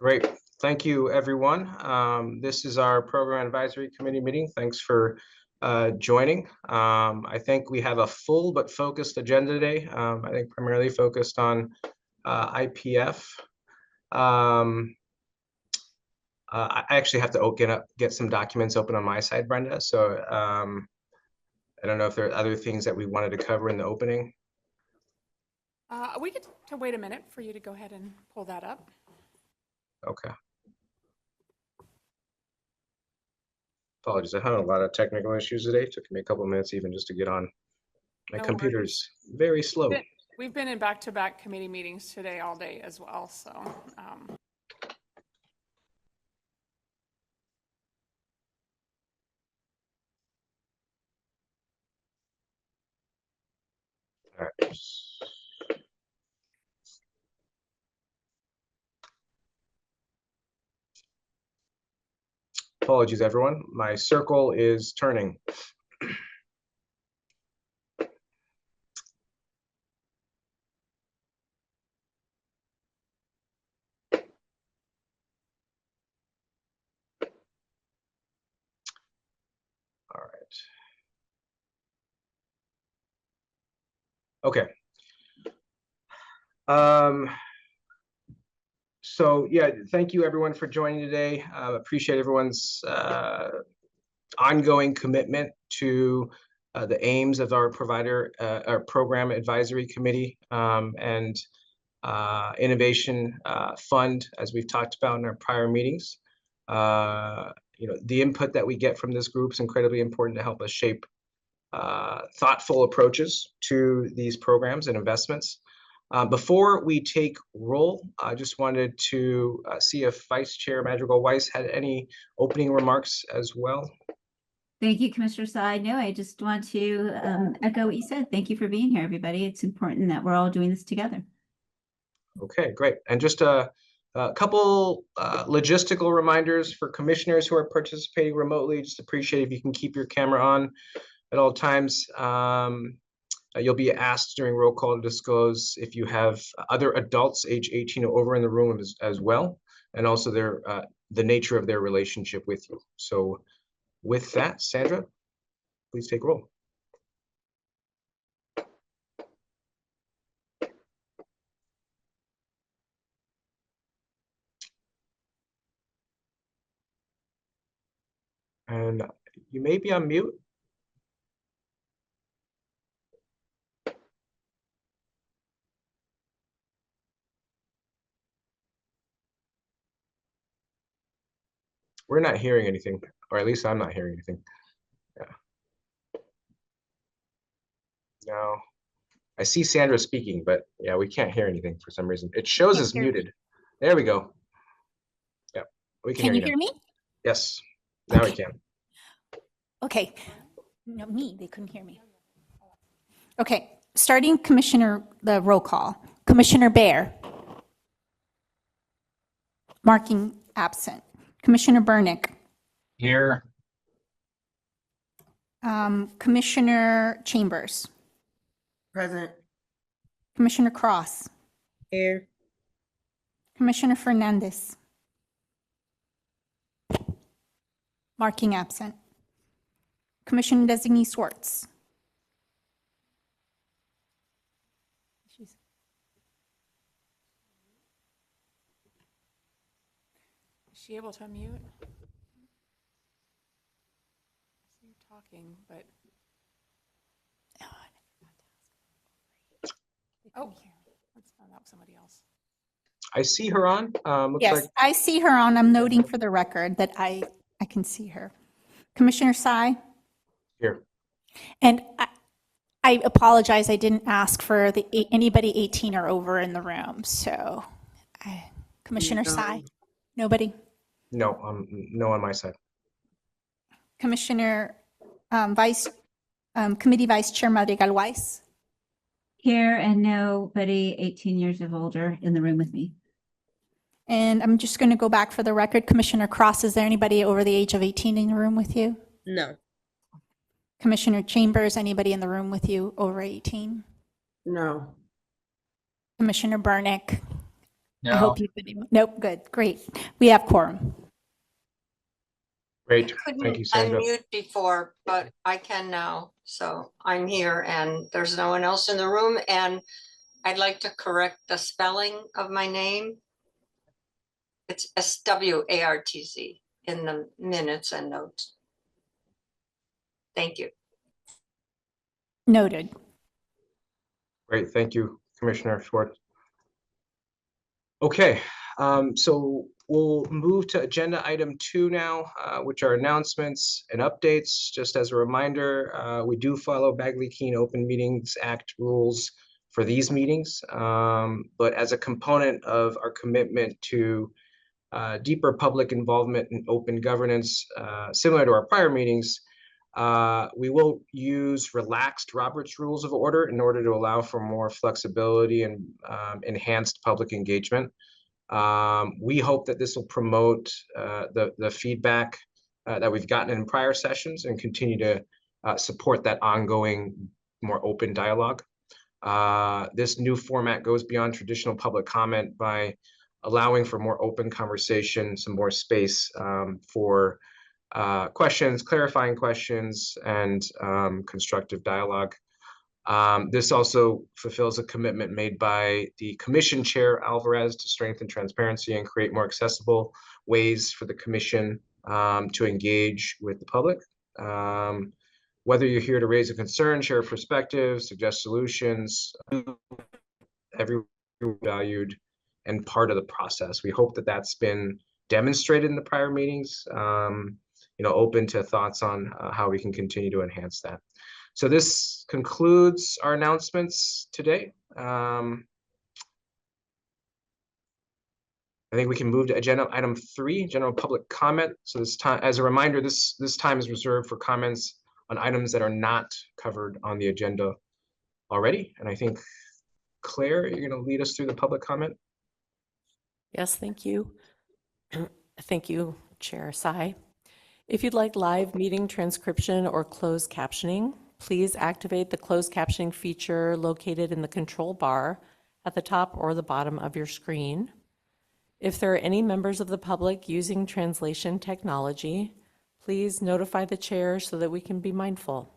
Great. Thank you, everyone. This is our Program Advisory Committee meeting. Thanks for joining. I think we have a full but focused agenda today. I think primarily focused on IPF. I actually have to get some documents open on my side, Brenda. So I don't know if there are other things that we wanted to cover in the opening. We get to wait a minute for you to go ahead and pull that up. Okay. Apologies, I had a lot of technical issues today. It took me a couple of minutes even just to get on. My No computer's very slow. We've been in back-to-back committee meetings today all day as well, so. All right. Apologies, everyone. My circle is turning. All right. Okay. So yeah, thank you everyone for joining today. Appreciate everyone's ongoing commitment to the aims of our program advisory committee and innovation fund, as we've talked about in our prior meetings. The input that we get from this group is incredibly important to help us shape thoughtful approaches to these programs and investments. Before we take roll, I just wanted to see if Vice Chair Madrigal-Weiss had any opening remarks as well. Thank you, Commissioner Sy. No, I just want to echo what you said. Thank you for being here, everybody. It's important that we're all doing this together. Okay, great. And just a couple logistical reminders for commissioners who are participating remotely. Just appreciate if you can keep your camera on at all times. You'll be asked during roll call to disclose if you have other adults age 18 or over in the room as well, and also the nature of their relationship with you. So with that, Sandra, please take roll. And you may be on mute. We're not hearing anything, or at least I'm not hearing anything. Yeah. No, I see Sandra speaking, but yeah, we can't hear anything for some reason. It shows as muted. There we go. Yeah, we can hear you. Can you hear me? Yes, now we can. Okay. No, they couldn't hear me. Okay, starting the roll call. Commissioner Bear. Marking absent. Commissioner Burnick. Here. Commissioner Chambers. Present. Commissioner Cross. Here. Commissioner Fernandez. Marking absent. Commissioner Designee Swartz. Is she able to unmute? I see you talking, but. Oh, let's find out somebody else. I see her on. Looks Yes, like I see her on. I'm noting for the record that I can see her. Commissioner Sy. here. And I apologize, I didn't ask for anybody 18 or over in the room, so Commissioner Sy, nobody? No, no on my side. Commissioner Committee Vice Chair Madrigal-Weiss? Here, and nobody 18 years of older in the room with me. And I'm just going to go back for the record. Commissioner Cross, is there anybody over the age of 18 in the room with you? No. Commissioner Chambers, anybody in the room with you over 18? No. Commissioner Burnick? I hope you've been able, nope, good, great. We have quorum. Great. Thank Couldn't you, Sandra. unmute before, but I can now. So I'm here and there's no one else in the room. And I'd like to correct the spelling of my name. It's Swartz in the minutes and notes. Thank you. Noted. Great. Thank you, Commissioner Schwartz. Okay, so we'll move to agenda item 2 now, which are announcements and updates. Just as a reminder, we do follow Bagley-Keene Open Meetings Act rules for these meetings, but as a component of our commitment to deeper public involvement in open governance, similar to our prior meetings, we will use relaxed Robert's Rules of Order in order to allow for more flexibility and enhanced public engagement. We hope that this will promote the feedback that we've gotten in prior sessions and continue to support that ongoing, more open dialogue. This new format goes beyond traditional public comment by allowing for more open conversation, some more space for questions, clarifying questions, and constructive dialogue. This also fulfills a commitment made by the Commission Chair Alvarez to strengthen transparency and create more accessible ways for the Commission to engage with the public. Whether you're here to raise a concern, share a perspective, suggest solutions, everyone valued and part of the process. We hope that that's been demonstrated in the prior meetings, open to thoughts on how we can continue to enhance that. So this concludes our announcements today. I think we can move to agenda item 3, general public comment. So this time, as a reminder, this time is reserved for comments on items that are not covered on the agenda already. And I think, Claire, you're going to lead us through the public comment. Yes, thank you. Thank you, Chair Sai. If you'd like live meeting transcription or closed captioning, please activate the closed captioning feature located in the control bar at the top or the bottom of your screen. If there are any members of the public using translation technology, please notify the chair so that we can be mindful.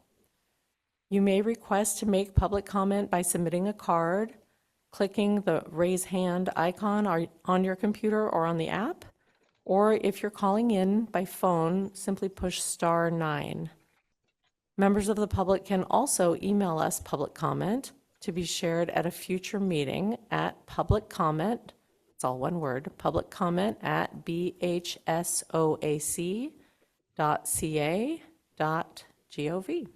You may request to make public comment by submitting a card, clicking the raise hand icon on your computer or on the app, or if you're calling in by phone, simply push *9. Members of the public can also email us public comment to be shared at a future meeting at publiccomment, it's all one word, publiccomment@bhssoac.ca.gov.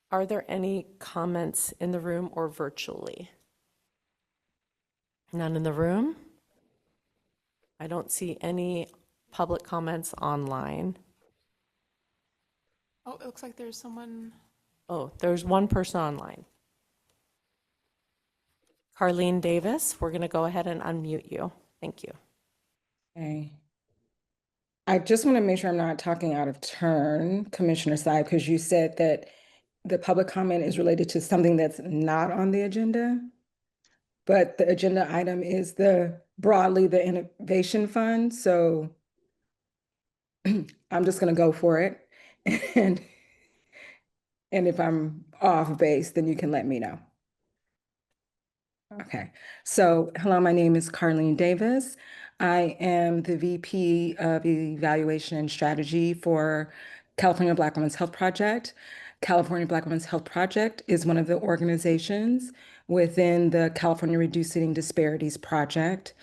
Are there any comments in the room or virtually? None in the room? I don't see any public comments online. Oh, it looks like there's someone. Oh, there's one person online. Carlene Davis, we're going to go ahead and unmute you. Thank you. Okay. I just want to make sure I'm not talking out of turn, Commissioner Sai, because you said that the public comment is related to something that's not on the agenda, but the agenda item is broadly the Innovation Fund. So I'm just going to go for it. And if I'm off base, then you can let me know. Okay, so hello, my name is Carlene Davis. I am the VP of Evaluation and Strategy for California Black Women's Health Project. California Black Women's Health Project is one of the organizations within the California Reducing Disparities Project.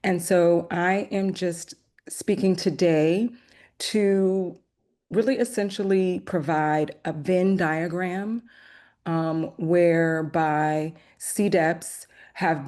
And so I am just speaking today to really essentially provide a Venn diagram whereby CDEPs have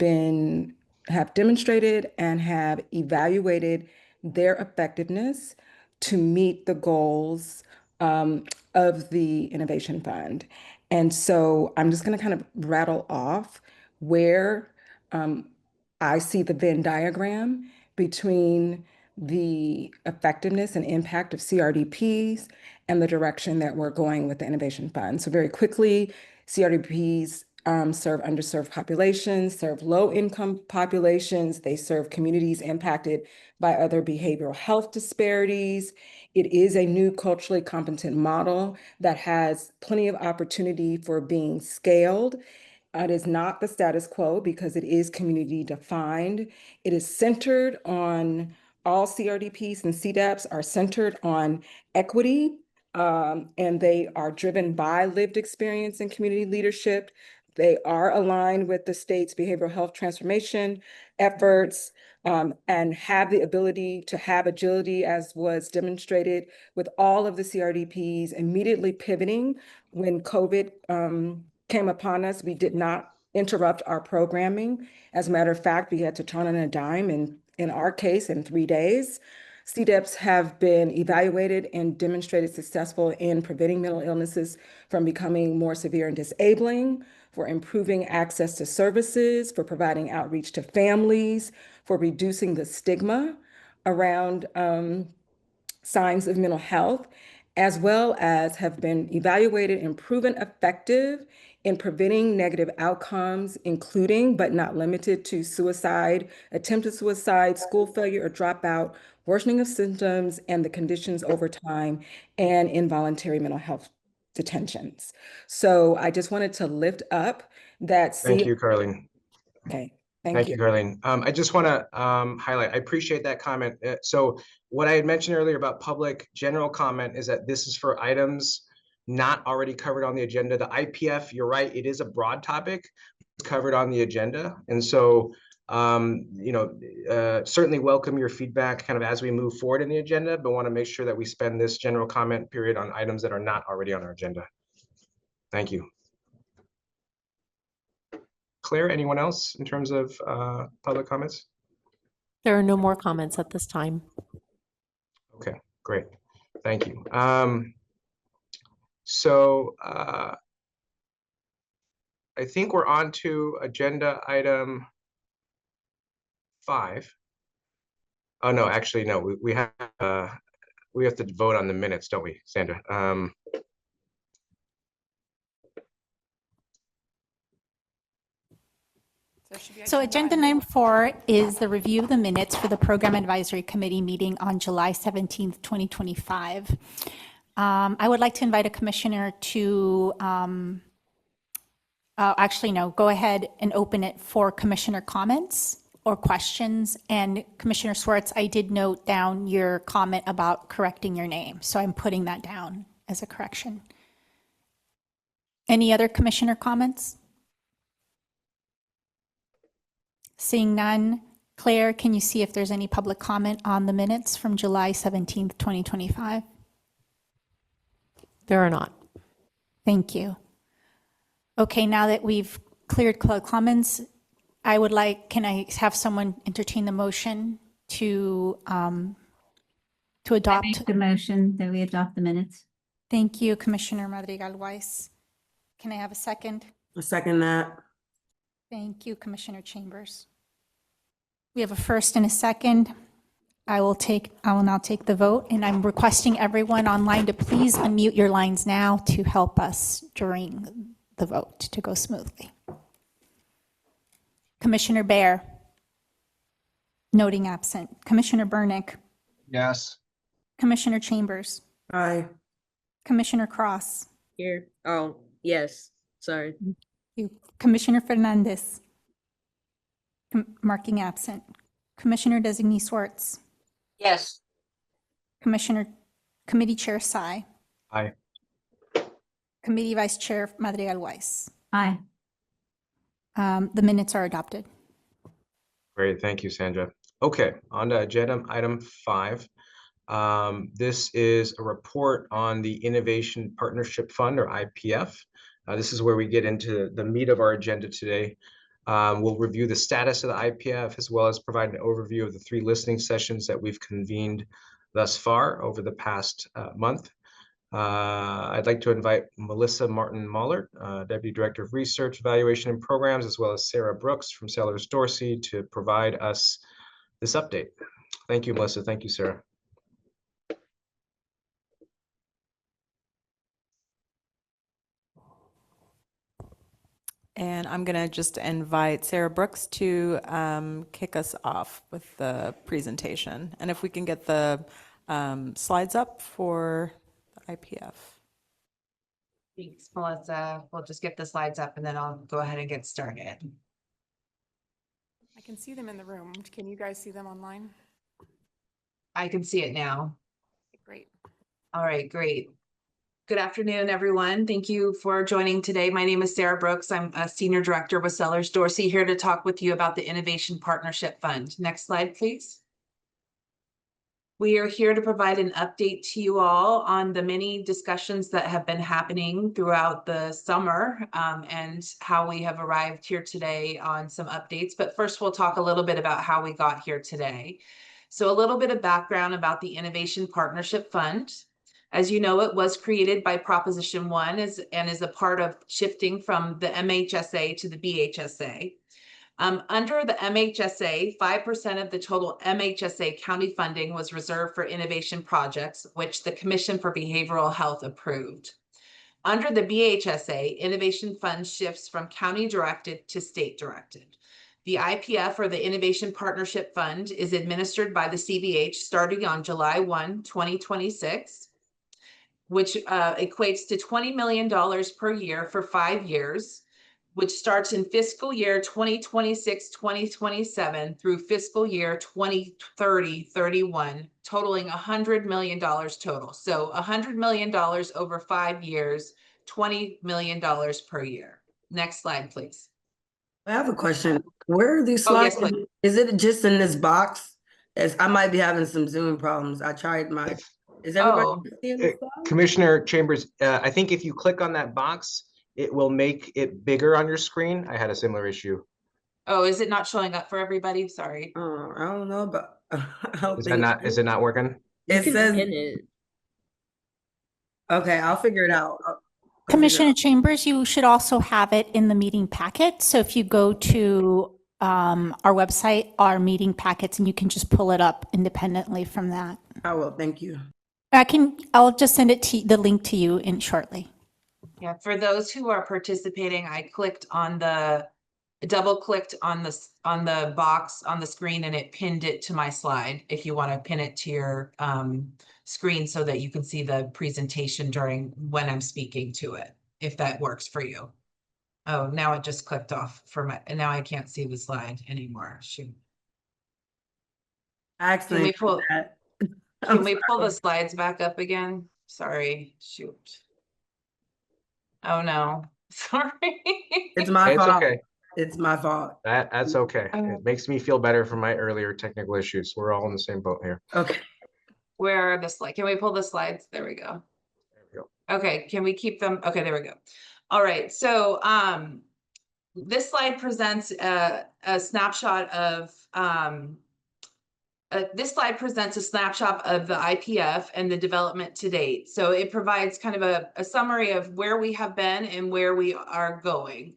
demonstrated and have evaluated their effectiveness to meet the goals of the Innovation Fund. And so I'm just going to kind of rattle off where I see the Venn diagram between the effectiveness and impact of CRDPs and the direction that we're going with the Innovation Fund. So very quickly, CRDPs serve underserved populations, serve low-income populations. They serve communities impacted by other behavioral health disparities. It is a new culturally competent model that has plenty of opportunity for being scaled. It is not the status quo because it is community defined. It is centered on all CRDPs and CDAPs are centered on equity, and they are driven by lived experience and community leadership. They are aligned with the state's behavioral health transformation efforts, and have the ability to have agility, as was demonstrated with all of the CRDPs immediately pivoting when COVID came upon us. We did not interrupt our programming. As a matter of fact, we had to turn on a dime, and in our case, in 3 days. CDEPs have been evaluated and demonstrated successful in preventing mental illnesses from becoming more severe and disabling, for improving access to services, for providing outreach to families, for reducing the stigma around signs of mental health, as well as have been evaluated and proven effective in preventing negative outcomes, including but not limited to suicide, attempted suicide, school failure or dropout, worsening of symptoms and the conditions over time, and involuntary mental health detentions. So I just wanted to lift up that. Thank you, Carlene. Okay. Thank you, Carlene. I just want to highlight, I appreciate that comment. So what I had mentioned earlier about public general comment is that this is for items not already covered on the agenda. The IPF, you're right, it is a broad topic. It's covered on the agenda. And so, certainly welcome your feedback kind of as we move forward in the agenda, but want to make sure that we spend this general comment period on items that are not already on our agenda. Thank you. Claire, anyone else in terms of public comments? There are no more comments at this time. Okay, great. Thank you. I think we're on to agenda item 5. Oh, no, actually, no, we have to vote on the minutes, don't we, Sandra? So agenda item 4 is the review of the minutes for the Program Advisory Committee meeting on July 17th, 2025. I would like to invite a commissioner to, go ahead and open it for commissioner comments or questions. And Commissioner Swartz, I did note down your comment about correcting your name, so I'm putting that down as a correction. Any other commissioner comments? Seeing none, Claire, can you see if there's any public comment on the minutes from July 17th, 2025? There are not. Thank you. Okay, now that we've cleared comments, can I have someone entertain the motion to I adopt? make the motion that we adopt the minutes. Thank you, Commissioner Madrigal-Weiss. Can I have a second? A second that. Thank you, Commissioner Chambers. We have a first and a second. I will now take the vote, and I'm requesting everyone online to please unmute your lines now to help us during the vote to go smoothly. Commissioner Baer, noting absent. Commissioner Burnick, Yes. Commissioner Chambers, Aye. Commissioner Cross, Here. Oh, yes. Sorry. Commissioner Fernandez, marking absent. Commissioner Designee Swartz, Yes, Committee Chair Sai, Aye. Committee Vice Chair Madrigal-Weiss. Aye. The minutes are adopted. Great, thank you, Sandra. Okay, on to agenda item 5. This is a report on the Innovation Partnership Fund, or IPF. This is where we get into the meat of our agenda today. We'll review the status of the IPF, as well as provide an overview of the 3 listening sessions that we've convened thus far over the past month. I'd like to invite Melissa Martin-Mollert, Deputy Director of Research, Evaluation, and Programs, as well as Sarah Brooks from Sellers Dorsey to provide us this update. Thank you, Melissa. Thank you, Sarah. And I'm going to just invite Sarah Brooks to kick us off with the presentation. And if we can get the slides up for the IPF. Thanks, Melissa. We'll just get the slides up and then I'll go ahead and get started. I can see them in the room. Can you guys see them online? I can see it now. Great. All right, great. Good afternoon, everyone. Thank you for joining today. My name is Sarah Brooks. I'm a Senior Director with Sellers Dorsey, here to talk with you about the Innovation Partnership Fund. Next slide, please. We are here to provide an update to you all on the many discussions that have been happening throughout the summer and how we have arrived here today on some updates. But first, we'll talk a little bit about how we got here today. So a little bit of background about the Innovation Partnership Fund. As you know, it was created by Proposition 1 and is a part of shifting from the MHSA to the BHSA. Under the MHSA, 5% of the total MHSA county funding was reserved for innovation projects, which the Commission for Behavioral Health approved. Under the BHSA, innovation fund shifts from county directed to state directed. The IPF, or the Innovation Partnership Fund, is administered by the CBH starting on July 1, 2026. Which equates to $20 million per year for 5 years, which starts in fiscal year 2026-2027 through fiscal year 2030-31, totaling $100 million total. So $100 million over 5 years, $20 million per year. Next slide, please. I have a question. Where are these Oh, yes, slides? please. Is it just in this box? As I might be having some Zoom problems. I tried my, is everybody Oh. seeing the slides? Commissioner Chambers, I think if you click on that box, it will make it bigger on your screen. I had a similar issue. Oh, is it not showing up for everybody? Sorry. I don't know, but I don't Is think is it not working? it says. it. Okay, I'll figure it out. Commissioner Chambers, you should also have it in the meeting packet. So if you go to our website, our meeting packets, and you can just pull it up independently from that. I will, thank you. I'll just send it to the link to you in shortly. Yeah, for those who are participating, I clicked on double clicked on the box on the screen and it pinned it to my slide. If you want to pin it to your screen so that you can see the presentation during when I'm speaking to it, if that works for you. Oh, now it just clicked off and now I can't see the slide anymore. Shoot. Can we pull that? Can we pull the slides back up again? Sorry, shoot. Oh no, sorry. It's my It's fault. okay. It's my fault. That's okay. It makes me feel better from my earlier technical issues. We're all in the same boat here. Okay. Where are the slides? Can we pull the slides? There we go. There we go. Okay, can we keep them? Okay, there we go. All right, so this slide presents a snapshot of this slide presents a snapshot of the IPF and the development to date. So it provides kind of a summary of where we have been and where we are going.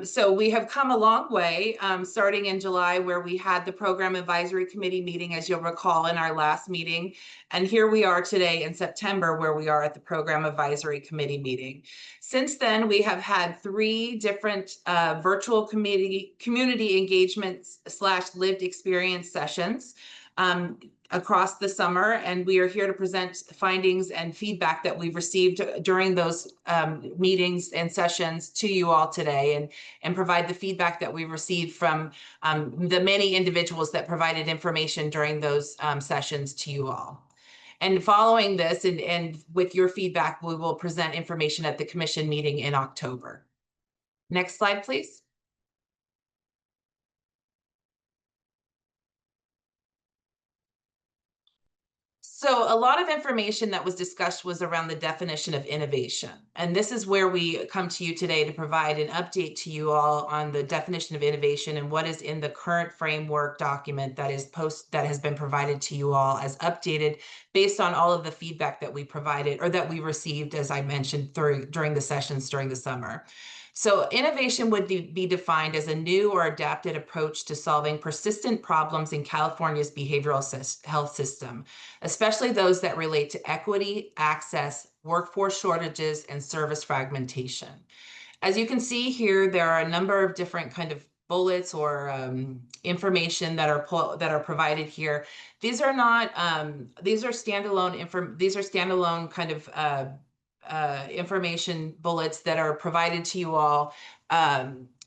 So we have come a long way, starting in July, where we had the Program Advisory Committee meeting, as you'll recall, in our last meeting. And here we are today in September, where we are at the Program Advisory Committee meeting. Since then, we have had 3 different virtual community engagements / lived experience sessions across the summer, and we are here to present findings and feedback that we've received during those meetings and sessions to you all today, and provide the feedback that we received from the many individuals that provided information during those sessions to you all. And following this, and with your feedback, we will present information at the commission meeting in October. Next slide, please. So a lot of information that was discussed was around the definition of innovation. And this is where we come to you today to provide an update to you all on the definition of innovation and what is in the current framework document that has been provided to you all as updated based on all of the feedback that we provided or that we received, as I mentioned, during the sessions during the summer. So innovation would be defined as a new or adapted approach to solving persistent problems in California's behavioral health system, especially those that relate to equity, access, workforce shortages, and service fragmentation. As you can see here, there are a number of different kind of bullets or information that are provided here. These are not these are standalone kind of information bullets that are provided to you all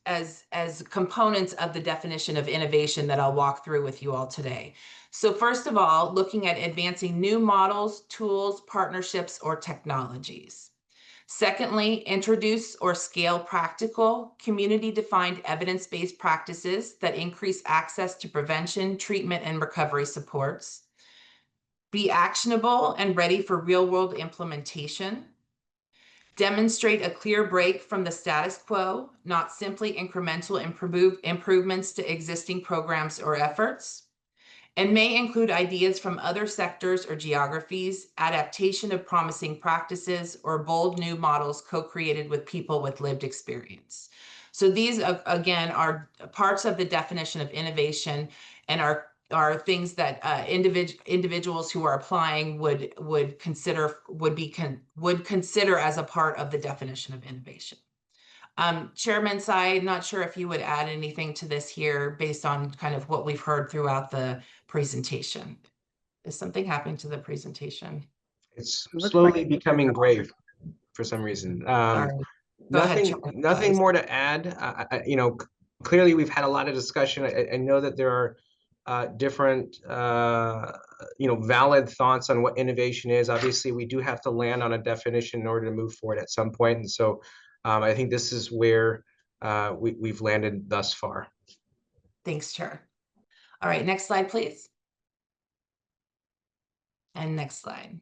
as components of the definition of innovation that I'll walk through with you all today. So first of all, looking at advancing new models, tools, partnerships, or technologies. Secondly, introduce or scale practical, community-defined evidence-based practices that increase access to prevention, treatment, and recovery supports. Be actionable and ready for real-world implementation. Demonstrate a clear break from the status quo, not simply incremental improvements to existing programs or efforts, and may include ideas from other sectors or geographies, adaptation of promising practices, or bold new models co-created with people with lived experience. So these, again, are parts of the definition of innovation and are things that individuals who are applying would consider as a part of the definition of innovation. Chairman Tsai, not sure if you would add anything to this here based on kind of what we've heard throughout the presentation. Is something happening to the presentation? It's Looks slowly like- becoming grave for some reason. Sorry. Go ahead, Nothing, Chairman nothing Tsai. more to add. You know, clearly we've had a lot of discussion. I know that there are different, you know, valid thoughts on what innovation is. Obviously, we do have to land on a definition in order to move forward at some point. And so I think this is where we've landed thus far. Thanks, Chair. All right, next slide, please. And next slide.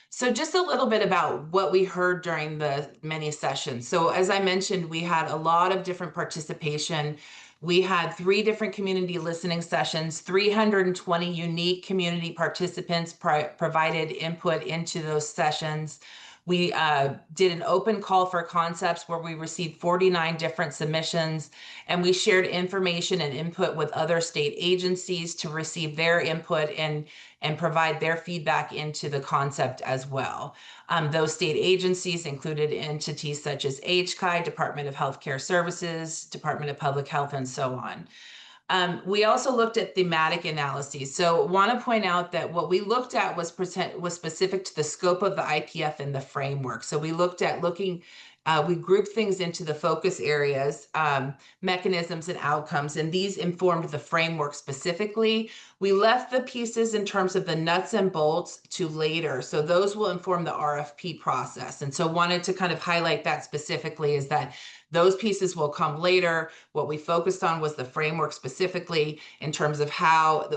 So just a little bit about what we heard during the many sessions. So as I mentioned, we had a lot of different participation. We had 3 different community listening sessions, 320 unique community participants provided input into those sessions. We did an open call for concepts where we received 49 different submissions, and we shared information and input with other state agencies to receive their input and provide their feedback into the concept as well. Those state agencies included entities such as HCI, Department of Healthcare Services, Department of Public Health, and so on. We also looked at thematic analyses. So want to point out that what we looked at was specific to the scope of the IPF and the framework. So we looked at we grouped things into the focus areas, mechanisms and outcomes, and these informed the framework specifically. We left the pieces in terms of the nuts and bolts to later. So those will inform the RFP process. And so wanted to kind of highlight that specifically is that those pieces will come later. What we focused on was the framework specifically in terms of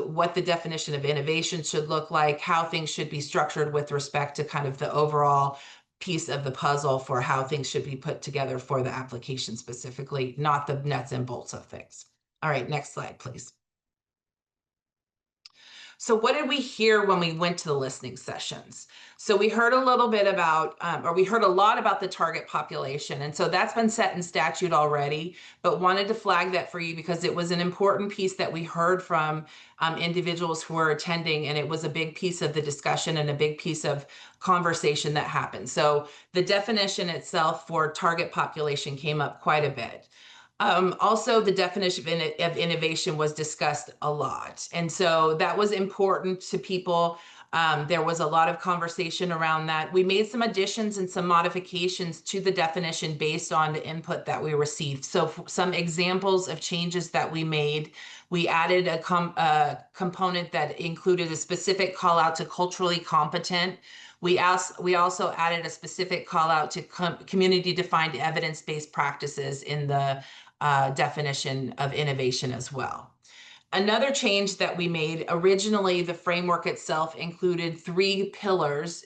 what the definition of innovation should look like, how things should be structured with respect to kind of the overall piece of the puzzle for how things should be put together for the application specifically, not the nuts and bolts of things. All right, next slide, please. So what did we hear when we went to the listening sessions? So we heard a little bit about, or we heard a lot about the target population. And so that's been set in statute already, but wanted to flag that for you because it was an important piece that we heard from individuals who were attending, and it was a big piece of the discussion and a big piece of conversation that happened. So the definition itself for target population came up quite a bit. Also, the definition of innovation was discussed a lot. And so that was important to people. There was a lot of conversation around that. We made some additions and some modifications to the definition based on the input that we received. So some examples of changes that we made, we added a component that included a specific call out to culturally competent. We also added a specific call out to community defined evidence-based practices in the definition of innovation as well. Another change that we made, originally the framework itself included 3 pillars.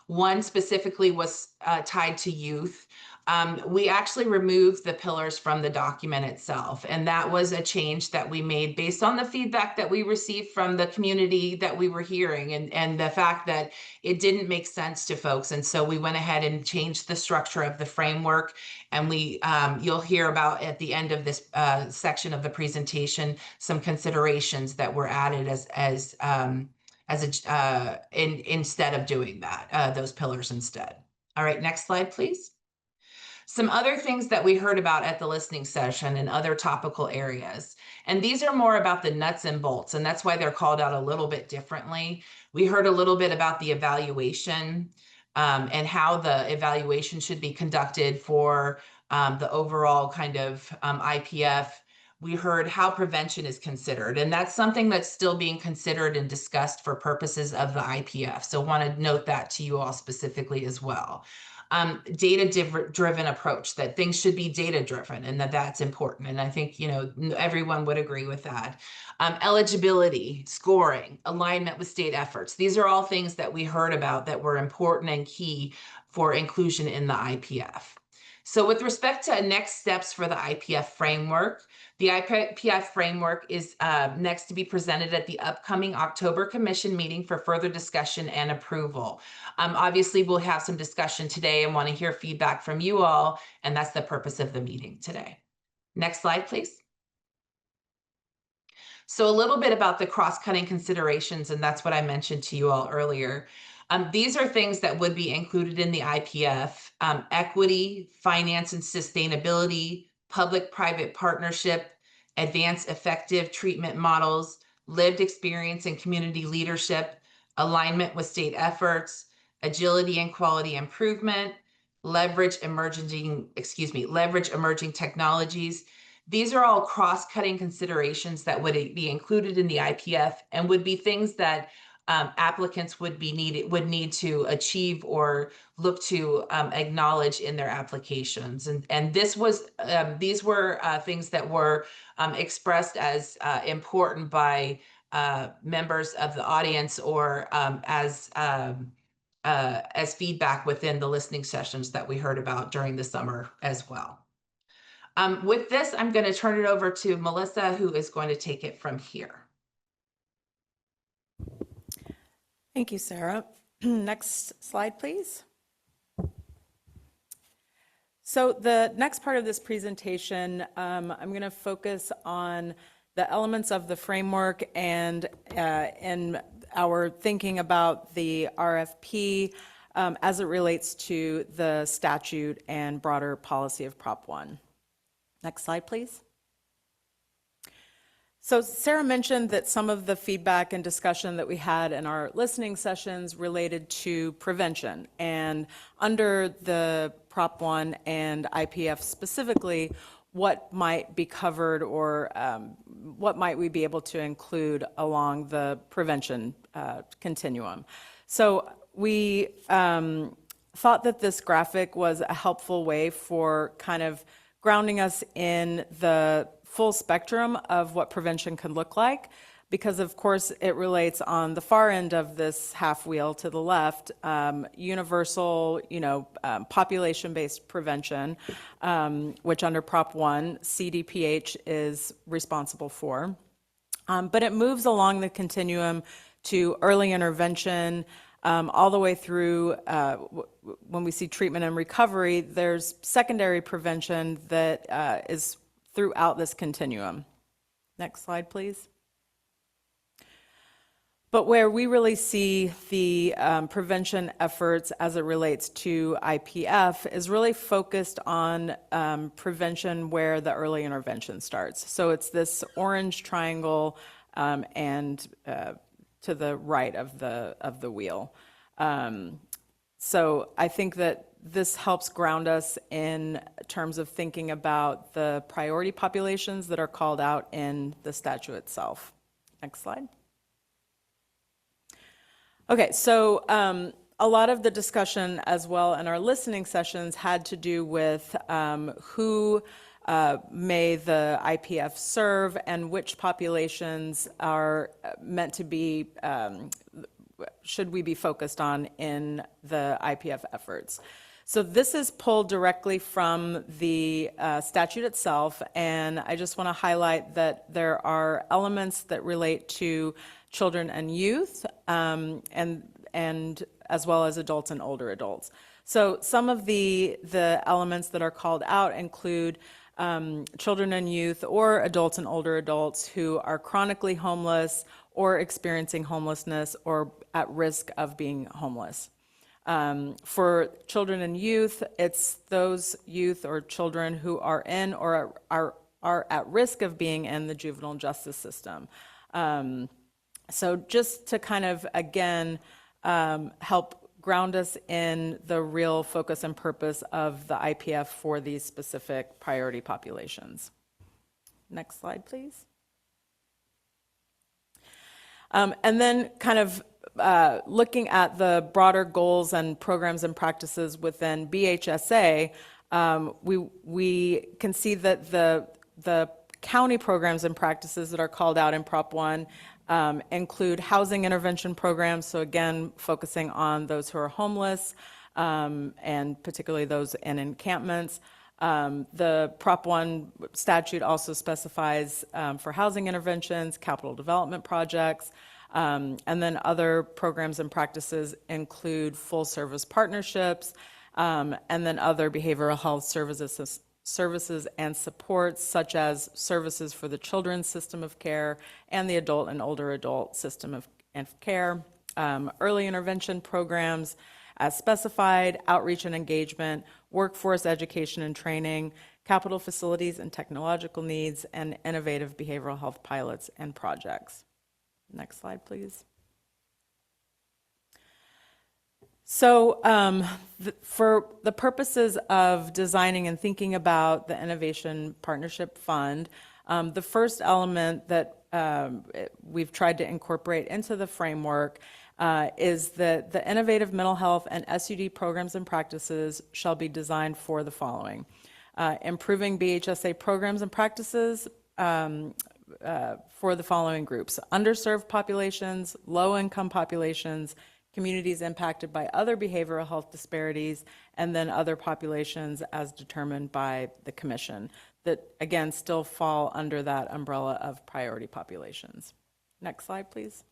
One specifically was tied to youth. We actually removed the pillars from the document itself, and that was a change that we made based on the feedback that we received from the community that we were hearing and the fact that it didn't make sense to folks. And so we went ahead and changed the structure of the framework, and you'll hear about at the end of this section of the presentation some considerations that were added instead of doing that, those pillars instead. All right, next slide, please. Some other things that we heard about at the listening session and other topical areas. And these are more about the nuts and bolts, and that's why they're called out a little bit differently. We heard a little bit about the evaluation and how the evaluation should be conducted for the overall kind of IPF. We heard how prevention is considered, and that's something that's still being considered and discussed for purposes of the IPF. So want to note that to you all specifically as well. Data-driven approach, that things should be data-driven and that's important. And I think, everyone would agree with that. Eligibility, scoring, alignment with state efforts. These are all things that we heard about that were important and key for inclusion in the IPF. So with respect to next steps for the IPF framework, the IPF framework is next to be presented at the upcoming October Commission meeting for further discussion and approval. Obviously, we'll have some discussion today and want to hear feedback from you all, and that's the purpose of the meeting today. Next slide, please. So a little bit about the cross-cutting considerations, and that's what I mentioned to you all earlier. These are things that would be included in the IPF: equity, finance and sustainability, public-private partnership, advanced effective treatment models, lived experience and community leadership, alignment with state efforts, agility and quality improvement, leverage emerging technologies. These are all cross-cutting considerations that would be included in the IPF and would be things that applicants would need to achieve or look to acknowledge in their applications. And these were things that were expressed as important by members of the audience or as feedback within the listening sessions that we heard about during the summer as well. With this, I'm going to turn it over to Melissa, who is going to take it from here. Thank you, Sarah. Next slide, please. So the next part of this presentation, I'm going to focus on the elements of the framework and in our thinking about the RFP as it relates to the statute and broader policy of Prop 1. Next slide, please. So Sarah mentioned that some of the feedback and discussion that we had in our listening sessions related to prevention. And under the Prop 1 and IPF specifically, what might be covered or what might we be able to include along the prevention continuum. So we thought that this graphic was a helpful way for kind of grounding us in the full spectrum of what prevention can look like, because of course it relates on the far end of this half wheel to the left, universal, population-based prevention, which under Prop 1, CDPH is responsible for. But it moves along the continuum to early intervention, all the way through, when we see treatment and recovery, there's secondary prevention that is throughout this continuum. Next slide, please. But where we really see the prevention efforts as it relates to IPF is really focused on prevention where the early intervention starts. So it's this orange triangle and to the right of the wheel. So I think that this helps ground us in terms of thinking about the priority populations that are called out in the statute itself. Next slide. Okay, so a lot of the discussion as well in our listening sessions had to do with who may the IPF serve and which populations are meant to be, should we be focused on in the IPF efforts. So this is pulled directly from the statute itself, and I just want to highlight that there are elements that relate to children and youth, and as well as adults and older adults. So some of the elements that are called out include children and youth or adults and older adults who are chronically homeless or experiencing homelessness or at risk of being homeless. For children and youth, it's those youth or children who are in or are at risk of being in the juvenile justice system. So just to kind of, again, help ground us in the real focus and purpose of the IPF for these specific priority populations. Next slide, please. And then kind of looking at the broader goals and programs and practices within BHSA, we can see that the county programs and practices that are called out in Prop 1 include housing intervention programs, so again, focusing on those who are homeless, and particularly those in encampments. The Prop 1 statute also specifies for housing interventions, capital development projects, and then other programs and practices include full service partnerships, and then other behavioral health services and supports, such as services for the children's system of care and the adult and older adult system of care, early intervention programs as specified, outreach and engagement, workforce education and training, capital facilities and technological needs, and innovative behavioral health pilots and projects. Next slide, please. So for the purposes of designing and thinking about the Innovation Partnership Fund, the first element that we've tried to incorporate into the framework is that the innovative mental health and SUD programs and practices shall be designed for the following: improving BHSA programs and practices for the following groups: underserved populations, low-income populations, communities impacted by other behavioral health disparities, and then other populations as determined by the Commission that, again, still fall under that umbrella of priority populations. Next slide, please.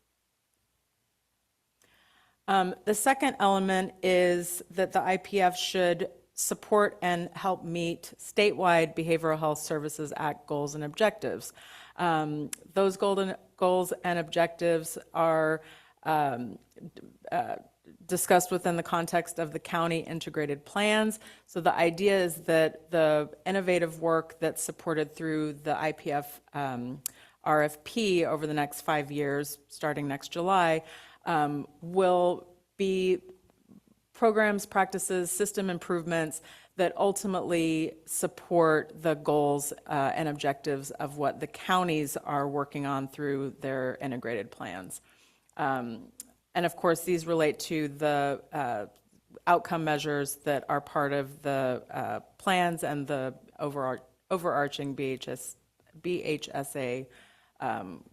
The second element is that the IPF should support and help meet statewide Behavioral Health Services Act goals and objectives. Those goals and objectives are discussed within the context of the county integrated plans. So the idea is that the innovative work that's supported through the IPF RFP over the next 5 years, starting next July, will be programs, practices, system improvements that ultimately support the goals and objectives of what the counties are working on through their integrated plans. And of course, these relate to the outcome measures that are part of the plans and the overarching BHSA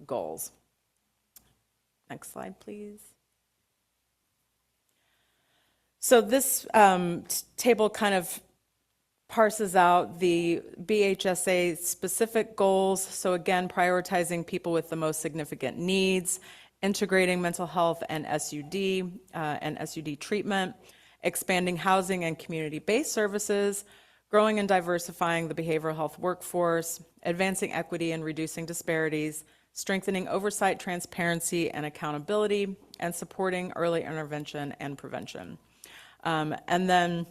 goals. Next slide, please. So this table kind of parses out the BHSA specific goals. So again, prioritizing people with the most significant needs, integrating mental health and SUD treatment, expanding housing and community-based services, growing and diversifying the behavioral health workforce, advancing equity and reducing disparities, strengthening oversight, transparency, and accountability, and supporting early intervention and prevention. And then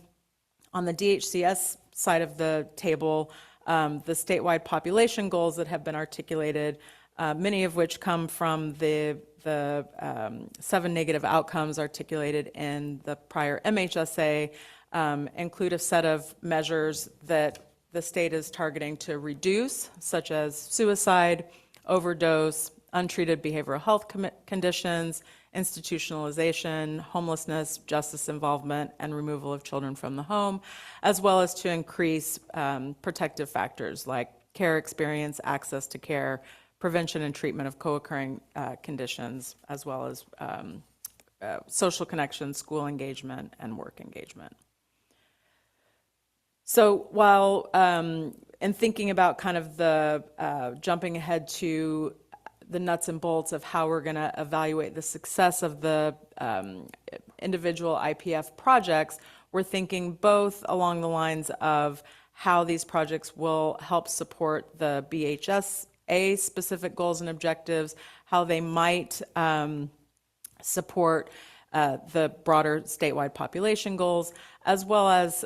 on the DHCS side of the table, the statewide population goals that have been articulated, many of which come from the 7 negative outcomes articulated in the prior MHSA, include a set of measures that the state is targeting to reduce, such as suicide, overdose, untreated behavioral health conditions, institutionalization, homelessness, justice involvement, and removal of children from the home, as well as to increase protective factors like care experience, access to care, prevention and treatment of co-occurring conditions, as well as social connections, school engagement, and work engagement. So while in thinking about kind of the jumping ahead to the nuts and bolts of how we're going to evaluate the success of the individual IPF projects, we're thinking both along the lines of how these projects will help support the BHSA specific goals and objectives, how they might support the broader statewide population goals, as well as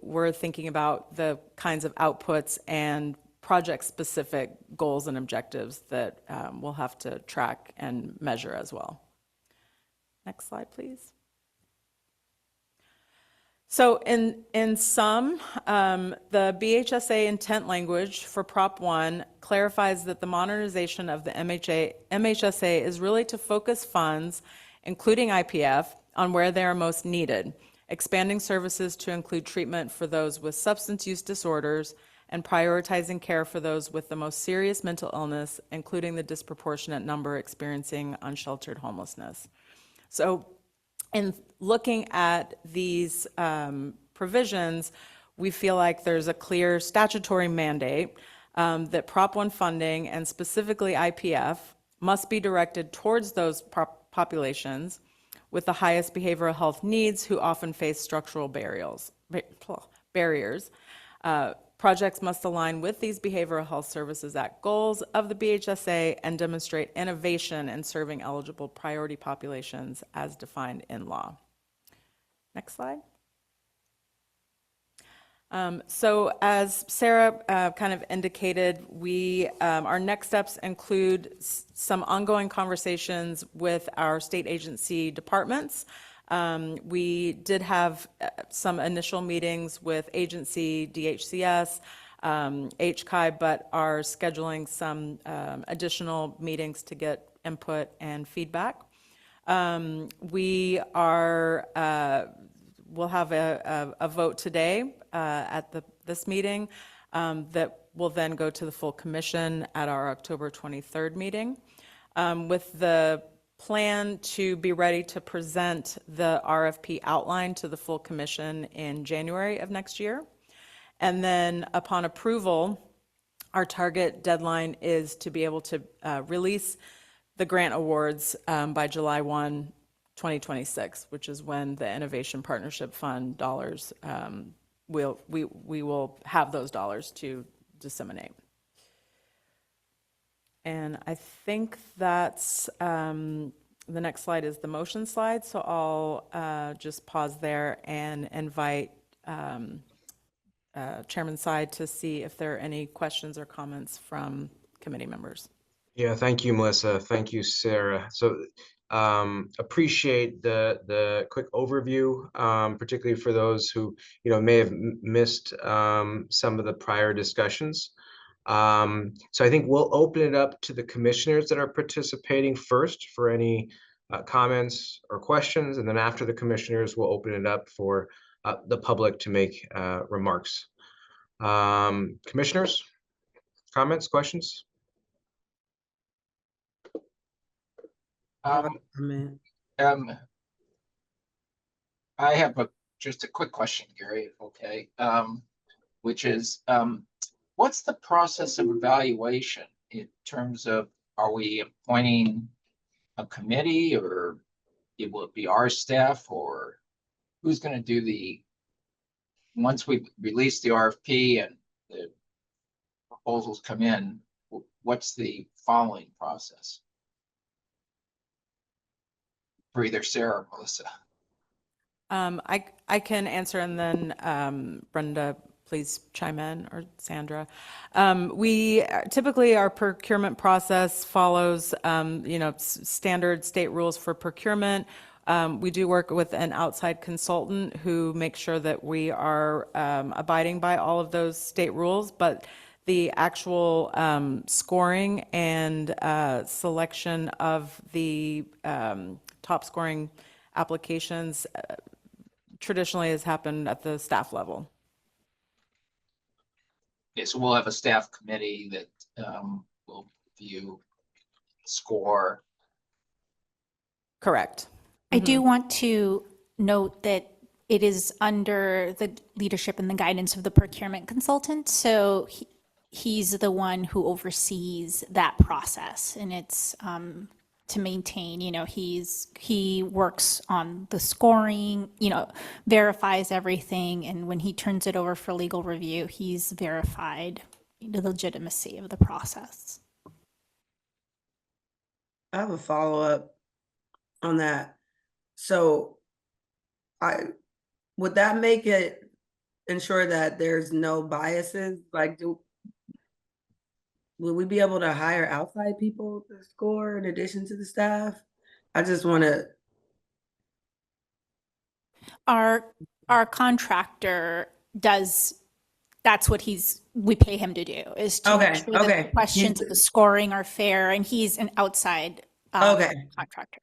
we're thinking about the kinds of outputs and project-specific goals and objectives that we'll have to track and measure as well. Next slide, please. So in sum, the BHSA intent language for Prop 1 clarifies that the modernization of the MHSA is really to focus funds, including IPF, on where they are most needed, expanding services to include treatment for those with substance use disorders, and prioritizing care for those with the most serious mental illness, including the disproportionate number experiencing unsheltered homelessness. So in looking at these provisions, we feel like there's a clear statutory mandate that Prop 1 funding, and specifically IPF, must be directed towards those populations with the highest behavioral health needs who often face structural barriers. Projects must align with these Behavioral Health Services Act goals of the BHSA and demonstrate innovation in serving eligible priority populations as defined in law. Next slide. So as Sarah kind of indicated, our next steps include some ongoing conversations with our state agency departments. We did have some initial meetings with agency DHCS, HCI, but are scheduling some additional meetings to get input and feedback. We'll have a vote today at this meeting that will then go to the full commission at our October 23rd meeting, with the plan to be ready to present the RFP outline to the full commission in January of next year. And then upon approval, our target deadline is to be able to release the grant awards by July 1, 2026, which is when the Innovation Partnership Fund dollars, we will have those dollars to disseminate. And I think that's, the next slide is the motion slide. So I'll just pause there and invite Chairman Sy to see if there are any questions or comments from committee members. Yeah, thank you, Melissa. Thank you, Sarah. So appreciate the quick overview, particularly for those who may have missed some of the prior discussions. So I think we'll open it up to the commissioners that are participating first for any comments or questions, and then after the commissioners, we'll open it up for the public to make remarks. Commissioners, comments, questions? I have just a quick question, Gary, okay, which is, what's the process of evaluation in terms of, are we appointing a committee, or will it be our staff, or who's going to do once we release the RFP and the proposals come in, what's the following process? For either Sarah or Melissa. I can answer, and then Brenda, please chime in, or Sandra. Typically our procurement process follows standard state rules for procurement. We do work with an outside consultant who makes sure that we are abiding by all of those state rules, but the actual scoring and selection of the top scoring applications traditionally has happened at the staff level. Okay, so we'll have a staff committee that will view, score. Correct. I do want to note that it is under the leadership and the guidance of the procurement consultant. So he's the one who oversees that process, and it's to maintain, he works on the scoring, verifies everything. And when he turns it over for legal review, he's verified the legitimacy of the process. I have a follow-up on that. So would that make it ensure that there's no biases? Like, will we be able to hire outside people to score in addition to the staff? I just want to. Our contractor does, that's what we pay him to do, is to make Okay, sure that okay. the questions of the scoring are fair, and he's an outside Okay. contractor.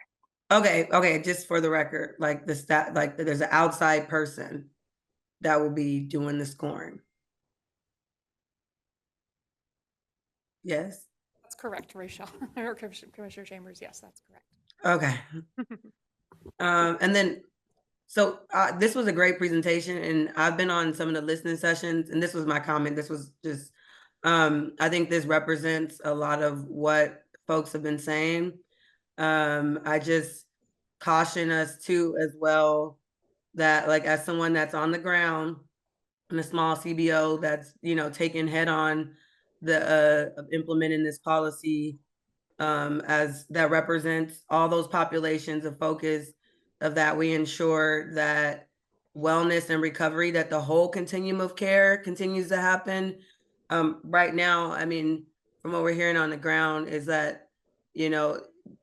Okay. Just for the record, like the stat, like there's an outside person that will be doing the scoring. Yes. That's correct, Rachel. Or Commissioner Chambers, yes, that's correct. Okay. And then, so this was a great presentation, and I've been on some of the listening sessions, and this was my comment. This was just, I think this represents a lot of what folks have been saying. I just caution us too, as well, that like as someone that's on the ground in a small CBO that's, taking head on the implementing this policy, as that represents all those populations of focus, of that we ensure that wellness and recovery, that the whole continuum of care continues to happen. Right now, I mean, from what we're hearing on the ground is that,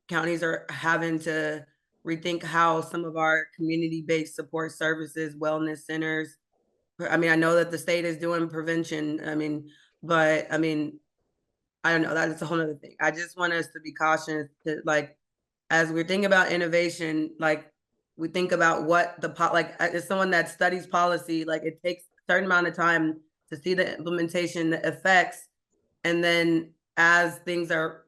counties are having to rethink how some of our community-based support services, wellness centers. I mean, I know that the state is doing prevention. But I don't know, that's a whole nother thing. I just want us to be cautious that, like, as we're thinking about innovation, like we think about what as someone that studies policy, like it takes a certain amount of time to see the implementation, the effects. And then as things are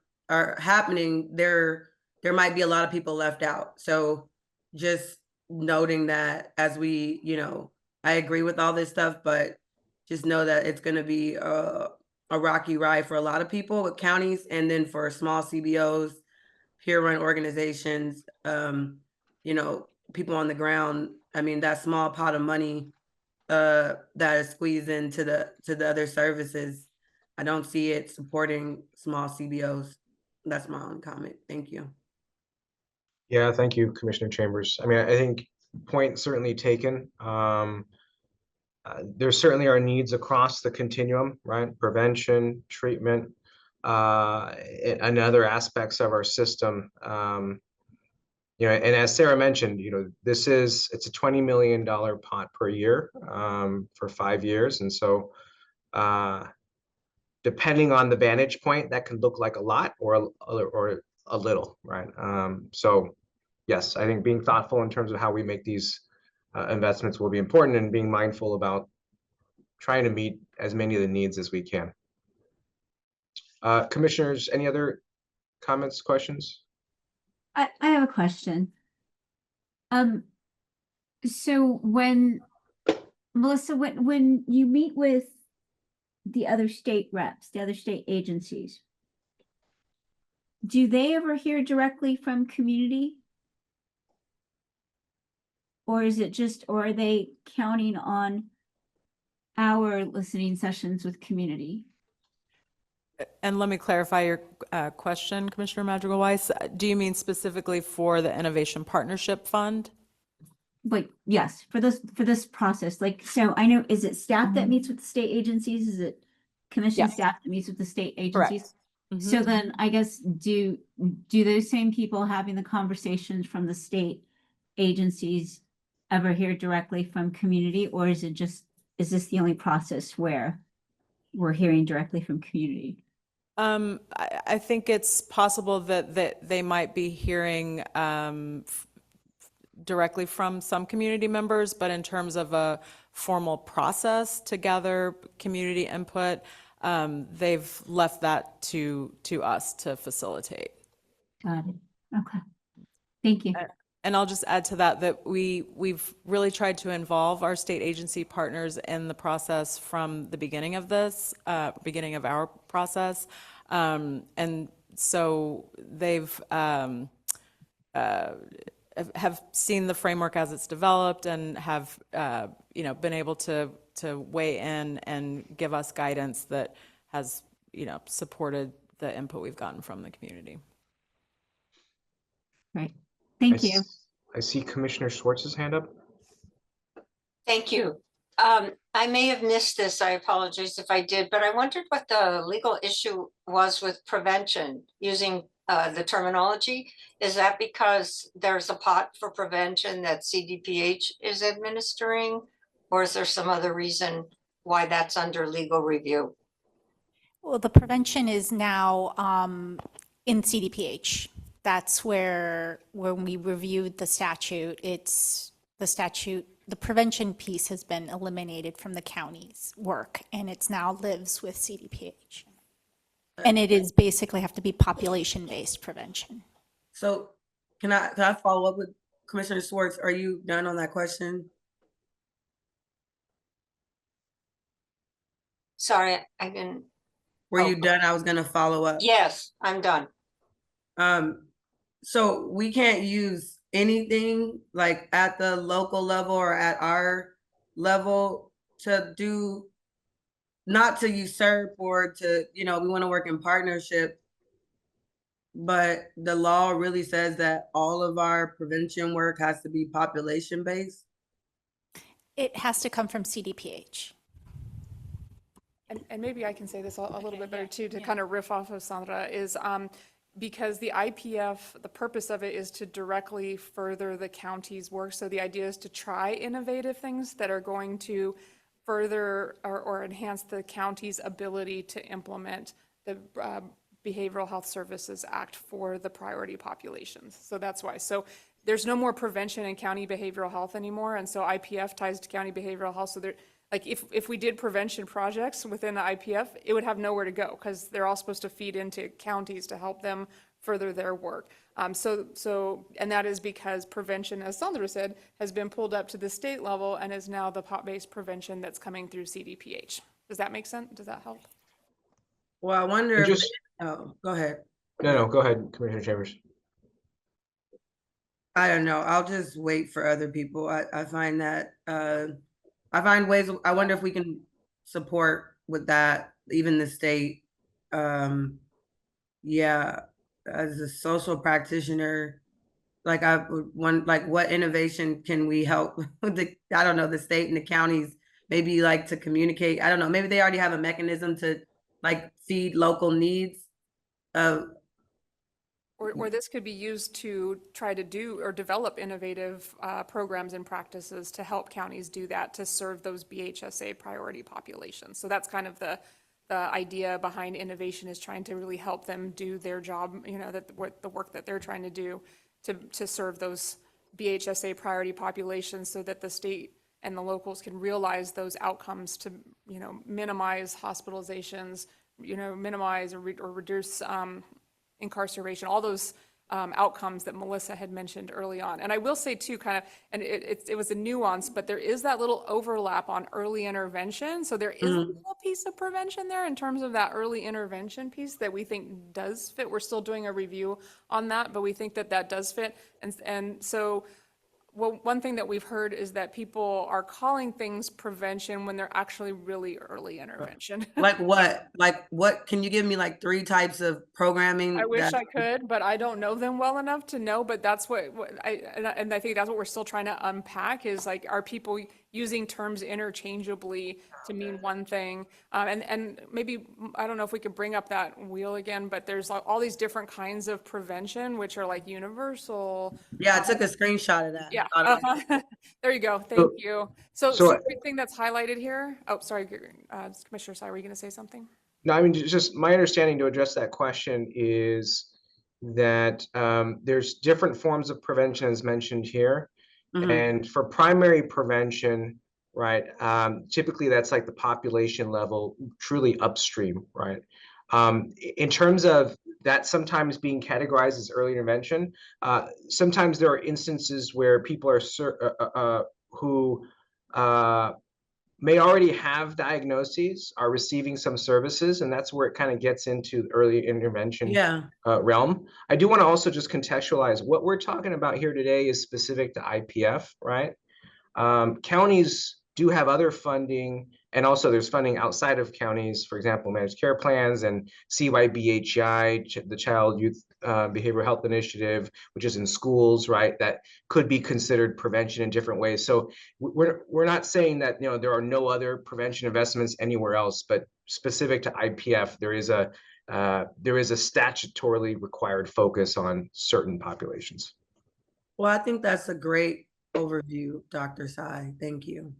happening, there might be a lot of people left out. So just noting that as we, I agree with all this stuff, but just know that it's going to be a rocky ride for a lot of people with counties, and then for small CBOs, peer-run organizations, people on the ground. I mean, that small pot of money that is squeezed into the other services, I don't see it supporting small CBOs. That's my own comment. Thank you. Yeah, thank you, Commissioner Chambers. I mean, I think point certainly taken. There certainly are needs across the continuum, right? Prevention, treatment, and other aspects of our system. And as Sarah mentioned, it's a $20 million pot per year for 5 years. And so depending on the vantage point, that can look like a lot or a little, right? So yes, I think being thoughtful in terms of how we make these investments will be important, and being mindful about trying to meet as many of the needs as we can. Commissioners, any other comments, questions? I have a question. So Melissa, when you meet with the other state reps, the other state agencies, do they ever hear directly from community? Or are they counting on our listening sessions with community? And let me clarify your question, Commissioner Madrigal-Weiss. Do you mean specifically for the Innovation Partnership Fund? Like, yes, for this process. Like, so I know, is it staff that meets with the state agencies? Is it commission Yes. staff that meets with the state agencies? Correct. Mhm. So then I guess, do those same people having the conversations from the state agencies ever hear directly from community? Or is this the only process where we're hearing directly from community? I think it's possible that they might be hearing directly from some community members, but in terms of a formal process to gather community input, they've left that to us to facilitate. Got it. Okay. Thank you. And I'll just add to that we've really tried to involve our state agency partners in the process from the beginning of beginning of our process. And so they've have seen the framework as it's developed, and have been able to weigh in and give us guidance that has supported the input we've gotten from the community. Right. Thank you. I see Commissioner Schwartz's hand up. Thank you. I may have missed this. I apologize if I did, but I wondered what the legal issue was with prevention using the terminology. Is that because there's a pot for prevention that CDPH is administering? Or is there some other reason why that's under legal review? Well, the prevention is now in CDPH. That's where, when we reviewed the statute, the prevention piece has been eliminated from the county's work, and it's now lives with CDPH. And it is basically have to be population-based prevention. So can I follow up with Commissioner Schwartz? Are you done on that question? Sorry, I didn't. Were Oh. you done? I was gonna follow up. Yes, I'm done. So we can't use anything like at the local level or at our level to do, not to usurp or to, we want to work in partnership. But the law really says that all of our prevention work has to be population based. It has to come from CDPH. And maybe I can say this a little bit better too, to kind of riff off of Sandra, is because the IPF, the purpose of it is to directly further the county's work. So the idea is to try innovative things that are going to further or enhance the county's ability to implement the Behavioral Health Services Act for the priority populations. So that's why. So there's no more prevention in county behavioral health anymore. And so IPF ties to county behavioral health. So there, like if we did prevention projects within the IPF, it would have nowhere to go because they're all supposed to feed into counties to help them further their work. And that is because prevention, as Sandra said, has been pulled up to the state level and is now the pot-based prevention that's coming through CDPH. Does that make sense? Does that help? Well, I wonder if, oh, go ahead. No, go ahead, Commissioner Chambers. I don't know. I'll just wait for other people. I find that, I find ways, I wonder if we can support with that, even the state. Yeah, as a social practitioner, like I would want, like what innovation can we help with I don't know, the state and the counties, maybe like to communicate. I don't know, maybe they already have a mechanism to like feed local needs. Or this could be used to try to do or develop innovative programs and practices to help counties do that, to serve those BHSA priority populations. So that's kind of the idea behind innovation, is trying to really help them do their job, the work that they're trying to do to serve those BHSA priority populations, so that the state and the locals can realize those outcomes to, minimize hospitalizations, minimize or reduce incarceration, all those outcomes that Melissa had mentioned early on. And I will say too, kind of, and it was a nuance, but there is that little overlap on early intervention. So there is a little piece of prevention there in terms of that early intervention piece that we think does fit. We're still doing a review on that, but we think that that does fit. And so, well, one thing that we've heard is that people are calling things prevention when they're actually really early intervention. Like what? Like what? Can you give me like 3 types of programming? I wish I could, but I don't know them well enough to know. But that's what I think that's what we're still trying to unpack, is like, are people using terms interchangeably to mean one thing? And maybe, I don't know if we could bring up that wheel again, but there's like all these different kinds of prevention, which are like universal. Yeah, I took a screenshot of that. Yeah. There you go. Thank you. So everything that's highlighted here. Oh, sorry, Commissioner Sy, were you going to say something? No, I mean, just my understanding to address that question is that there's different forms of prevention as mentioned here. And for primary prevention, right, typically that's like the population level, truly upstream, right? In terms of that sometimes being categorized as early intervention, sometimes there are instances where people are who may already have diagnoses, are receiving some services, and that's where it kind of gets into early intervention realm. I do want to also just contextualize what we're talking about here today is specific to IPF, right? Counties do have other funding, and also there's funding outside of counties, for example, managed care plans and CYBHI, the Child Youth Behavioral Health Initiative, which is in schools, right? That could be considered prevention in different ways. So we're not saying that, you know, there are no other prevention investments anywhere else, but specific to IPF, there is a statutorily required focus on certain populations. Well, I think that's a great overview, Dr. Sai. Thank you.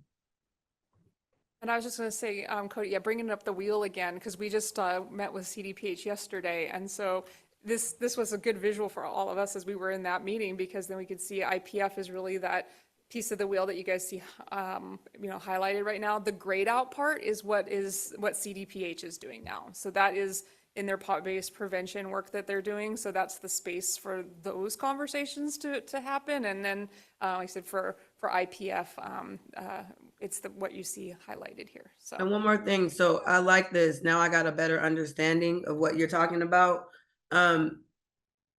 And I was just going to say, Cody, yeah, bringing up the wheel again, because we just met with CDPH yesterday. And so this was a good visual for all of us as we were in that meeting, because then we could see IPF is really that piece of the wheel that you guys see, highlighted right now. The grayed out part is what CDPH is doing now. So that is in their pot-based prevention work that they're doing. So that's the space for those conversations to happen. And then, like I said, for IPF, it's what you see highlighted here. So. And one more thing. So I like this. Now I got a better understanding of what you're talking about. How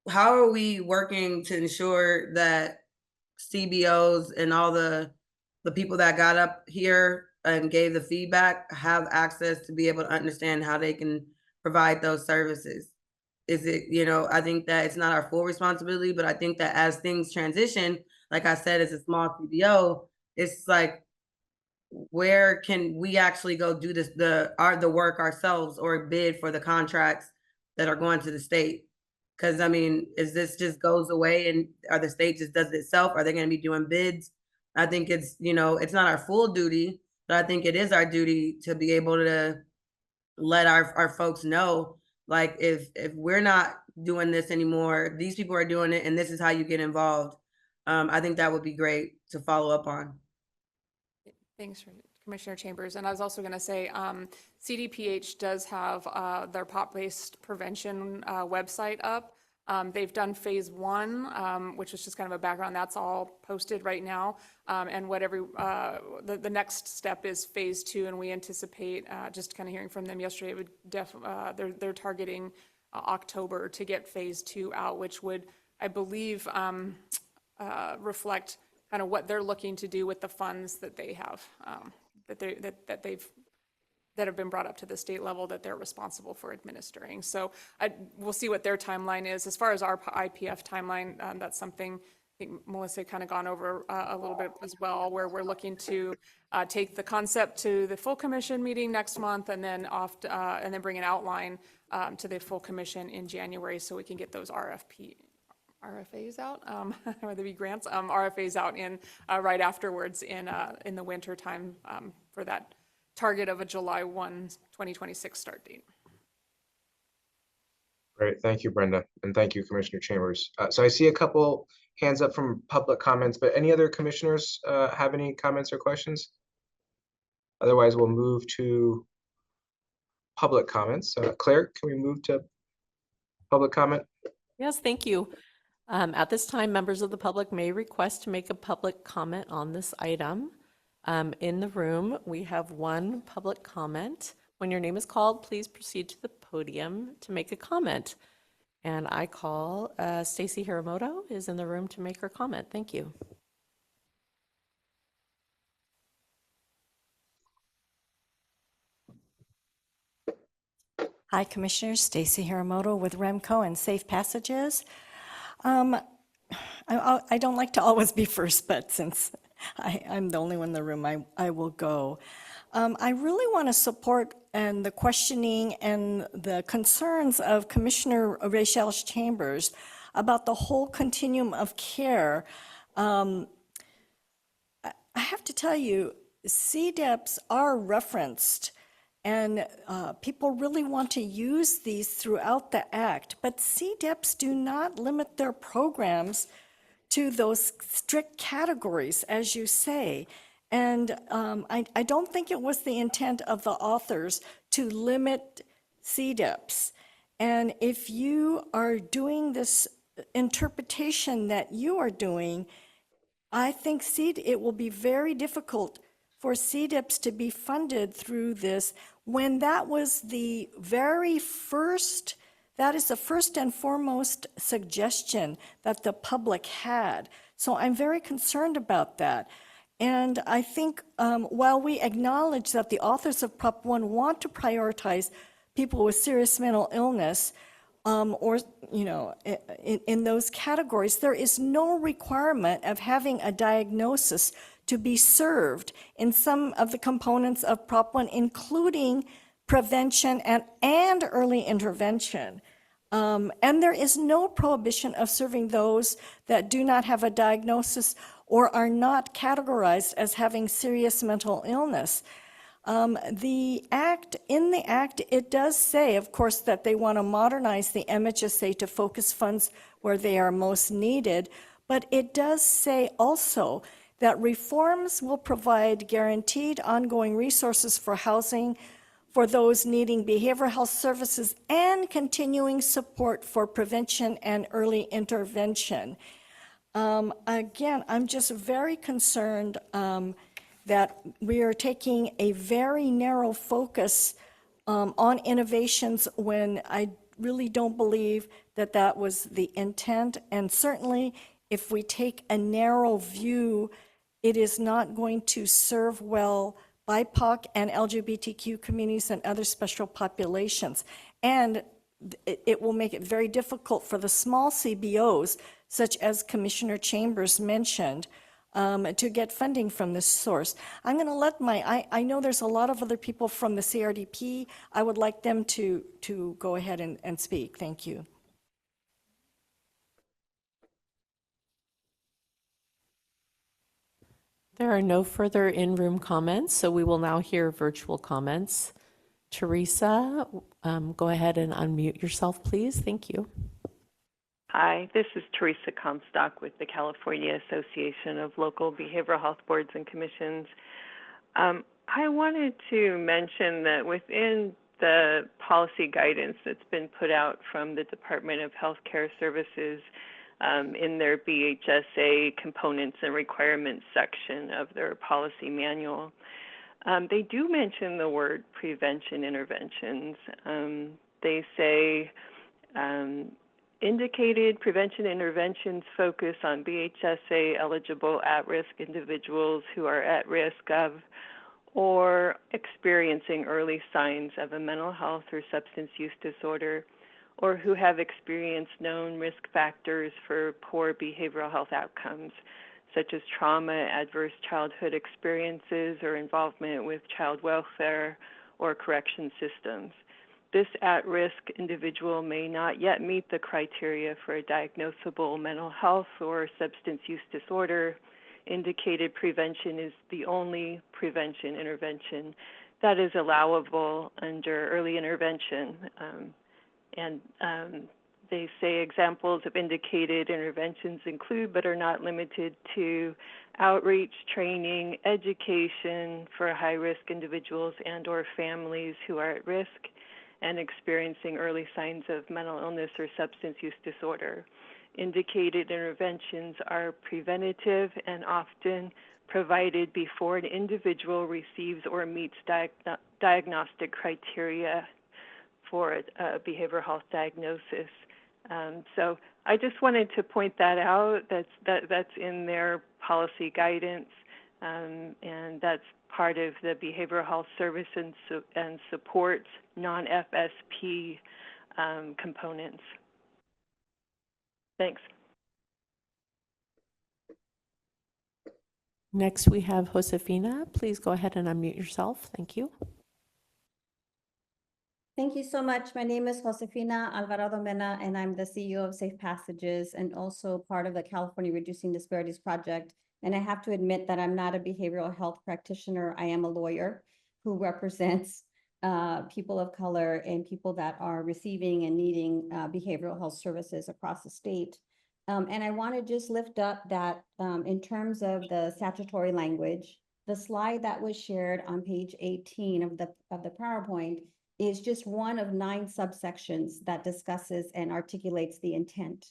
are we working to ensure that CBOs and all the people that got up here and gave the feedback have access to be able to understand how they can provide those services? Is it, I think that it's not our full responsibility, but I think that as things transition, like I said, as a small CBO, it's like, where can we actually go do this, the work ourselves, or bid for the contracts that are going to the state? Because I mean, is this just goes away and the state just does it itself? Are they going to be doing bids? I think it's, it's not our full duty, but I think it is our duty to be able to let our folks know, like, if we're not doing this anymore, these people are doing it, and this is how you get involved. I think that would be great to follow up on. Thanks, Commissioner Chambers. And I was also going to say, CDPH does have their pot-based prevention website up. They've done phase 1, which is just kind of a background. That's all posted right now. And the next step is phase 2, and we anticipate, just kind of hearing from them yesterday, they're targeting October to get phase 2 out, which would, I believe, reflect kind of what they're looking to do with the funds that they have, that have been brought up to the state level that they're responsible for administering. So we'll see what their timeline is. As far as our IPF timeline, that's something I think Melissa kind of gone over a little bit as well, where we're looking to take the concept to the full commission meeting next month, and then and then bring an outline to the full commission in January, so we can get those RFAs out, or there be grants, RFAs out in right afterwards in the winter time for that target of a July 1, 2026 start date. Great, thank you, Brenda, and thank you, Commissioner Chambers. So I see a couple hands up from public comments, but any other commissioners have any comments or questions? Otherwise, we'll move to public comments. Claire, can we move to public comment? Yes, thank you. At this time, members of the public may request to make a public comment on this item. In the room, we have one public comment. When your name is called, please proceed to the podium to make a comment. And I call Stacy Hiramoto is in the room to make her comment. Thank you. Hi, Commissioners. Stacy Hiramoto with Remco and Safe Passages. I don't like to always be first, but since I'm the only one in the room, I will go. I really want to support the questioning and the concerns of Commissioner Rachel Chambers about the whole continuum of care. I have to tell you, CDEPs are referenced, and people really want to use these throughout the Act, but CDEPs do not limit their programs to those strict categories, as you say. And I don't think it was the intent of the authors to limit CDEPs. And if you are doing this interpretation that you are doing, I think it will be very difficult for CDEPs to be funded through this when that was the very first, that is the first and foremost suggestion that the public had. So I'm very concerned about that. And I think while we acknowledge that the authors of Prop 1 want to prioritize people with serious mental illness, or, you know, in those categories, there is no requirement of having a diagnosis to be served in some of the components of Prop 1, including prevention and early intervention. And there is no prohibition of serving those that do not have a diagnosis or are not categorized as having serious mental illness. In the act, it does say, of course, that they want to modernize the MHSA to focus funds where they are most needed, but it does say also that reforms will provide guaranteed ongoing resources for housing for those needing behavioral health services and continuing support for prevention and early intervention. Again, I'm just very concerned that we are taking a very narrow focus on innovations when I really don't believe that that was the intent. And certainly, if we take a narrow view, it is not going to serve well BIPOC and LGBTQ communities and other special populations. And it will make it very difficult for the small CBOs, such as Commissioner Chambers mentioned, to get funding from this source. I'm going to let I know there's a lot of other people from the CRDP. I would like them to go ahead and speak. Thank you. There are no further in-room comments, so we will now hear virtual comments. Teresa, go ahead and unmute yourself, please. Thank you. Hi, this is Teresa Comstock with the California Association of Local Behavioral Health Boards and Commissions. I wanted to mention that within the policy guidance that's been put out from the Department of Health Care Services in their BHSSA components and requirements section of their policy manual, they do mention the word prevention interventions. They say indicated prevention interventions focus on BHSSA eligible at-risk individuals who are at risk of or experiencing early signs of a mental health or substance use disorder, or who have experienced known risk factors for poor behavioral health outcomes, such as trauma, adverse childhood experiences, or involvement with child welfare or correction systems. This at-risk individual may not yet meet the criteria for a diagnosable mental health or substance use disorder. Indicated prevention is the only prevention intervention that is allowable under early intervention. They say examples of indicated interventions include but are not limited to outreach, training, education for high-risk individuals and or families who are at risk and experiencing early signs of mental illness or substance use disorder. Indicated interventions are preventative and often provided before an individual receives or meets diagnostic criteria for a behavioral health diagnosis. So I just wanted to point that out. That's in their policy guidance, and that's part of the behavioral health service and support non-FSP components. Thanks. Next, we have Josefina. Please go ahead and unmute yourself. Thank you. Thank you so much. My name is Josefina Alvarado Mena, and I'm the CEO of Safe Passages and also part of the California Reducing Disparities Project. And I have to admit that I'm not a behavioral health practitioner. I am a lawyer who represents people of color and people that are receiving and needing behavioral health services across the state. And I want to just lift up that in terms of the statutory language, the slide that was shared on page 18 of the PowerPoint is just one of 9 subsections that discusses and articulates the intent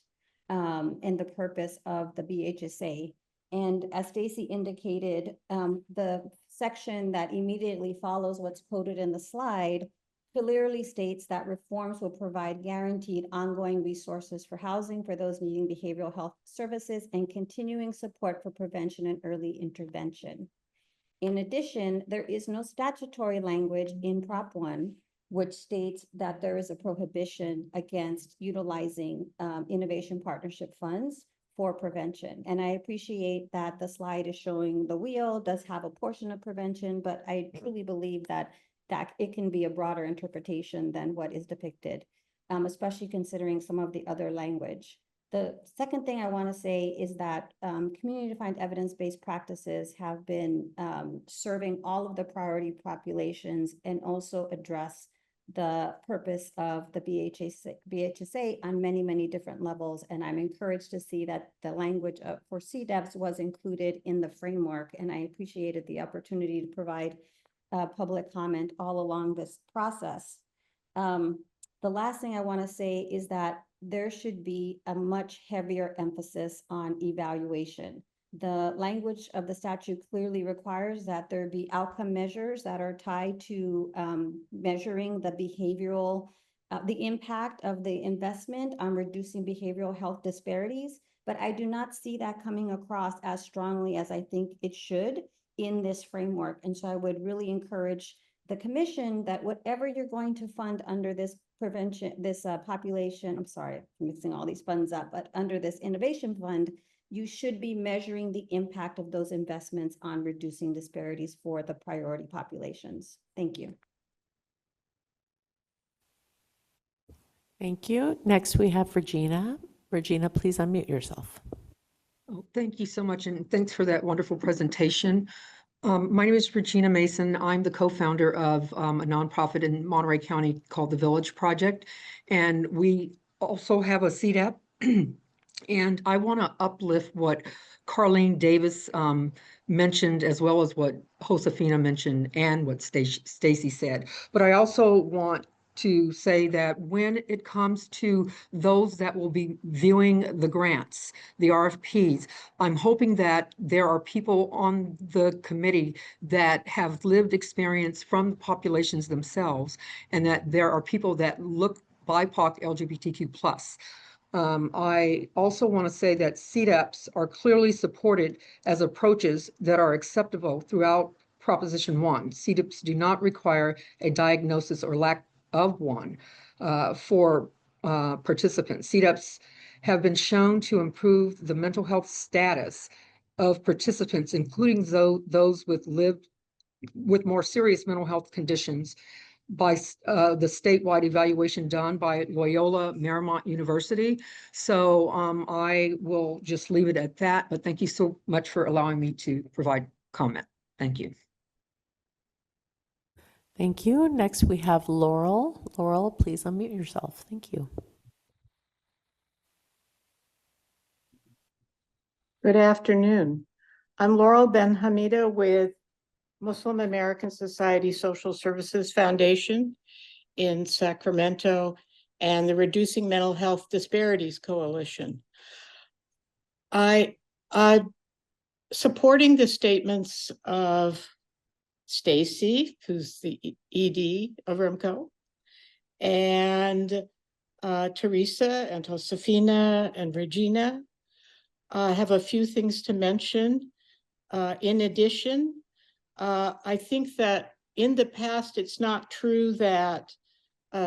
and the purpose of the BHSA. And as Stacy indicated, the section that immediately follows what's quoted in the slide clearly states that reforms will provide guaranteed ongoing resources for housing for those needing behavioral health services and continuing support for prevention and early intervention. In addition, there is no statutory language in Prop 1 which states that there is a prohibition against utilizing innovation partnership funds for prevention. And I appreciate that the slide is showing the wheel does have a portion of prevention, but I truly believe that it can be a broader interpretation than what is depicted, especially considering some of the other language. The second thing I want to say is that community-defined evidence-based practices have been serving all of the priority populations and also address the purpose of the BHSSA on many, many different levels. And I'm encouraged to see that the language for CDEVs was included in the framework. And I appreciated the opportunity to provide public comment all along this process. The last thing I want to say is that there should be a much heavier emphasis on evaluation. The language of the statute clearly requires that there be outcome measures that are tied to measuring the behavioral, the impact of the investment on reducing behavioral health disparities. But I do not see that coming across as strongly as I think it should in this framework. And so I would really encourage the commission that whatever you're going to fund under this prevention, this population, I'm sorry, I'm mixing all these funds up, but under this innovation fund, you should be measuring the impact of those investments on reducing disparities for the priority populations. Thank you. Thank you. Next, we have Regina. Regina, please unmute yourself. Oh, thank you so much, and thanks for that wonderful presentation. My name is Regina Mason. I'm the co-founder of a nonprofit in Monterey County called the Village Project, and we also have a CDAP. And I want to uplift what Carlene Davis mentioned, as well as what Josefina mentioned and what Stacy said. But I also want to say that when it comes to those that will be viewing the grants, the RFPs, I'm hoping that there are people on the committee that have lived experience from the populations themselves, and that there are people that look BIPOC LGBTQ+. I also want to say that CDAPs are clearly supported as approaches that are acceptable throughout Proposition 1. CDAPs do not require a diagnosis or lack of one for participants. CDAPs have been shown to improve the mental health status of participants, including those with more serious mental health conditions, by the statewide evaluation done by Loyola Marymount University. So I will just leave it at that, but thank you so much for allowing me to provide comment. Thank you. Thank you. Next, we have Laurel. Laurel, please unmute yourself. Thank you. Good afternoon. I'm Laurel Ben Hamida with Muslim American Society Social Services Foundation in Sacramento and the Reducing Mental Health Disparities Coalition. I'm supporting the statements of Stacy, who's the ED of RIMCO, and Teresa and Josefina and Regina. I have a few things to mention. In addition, I think that in the past, it's not true that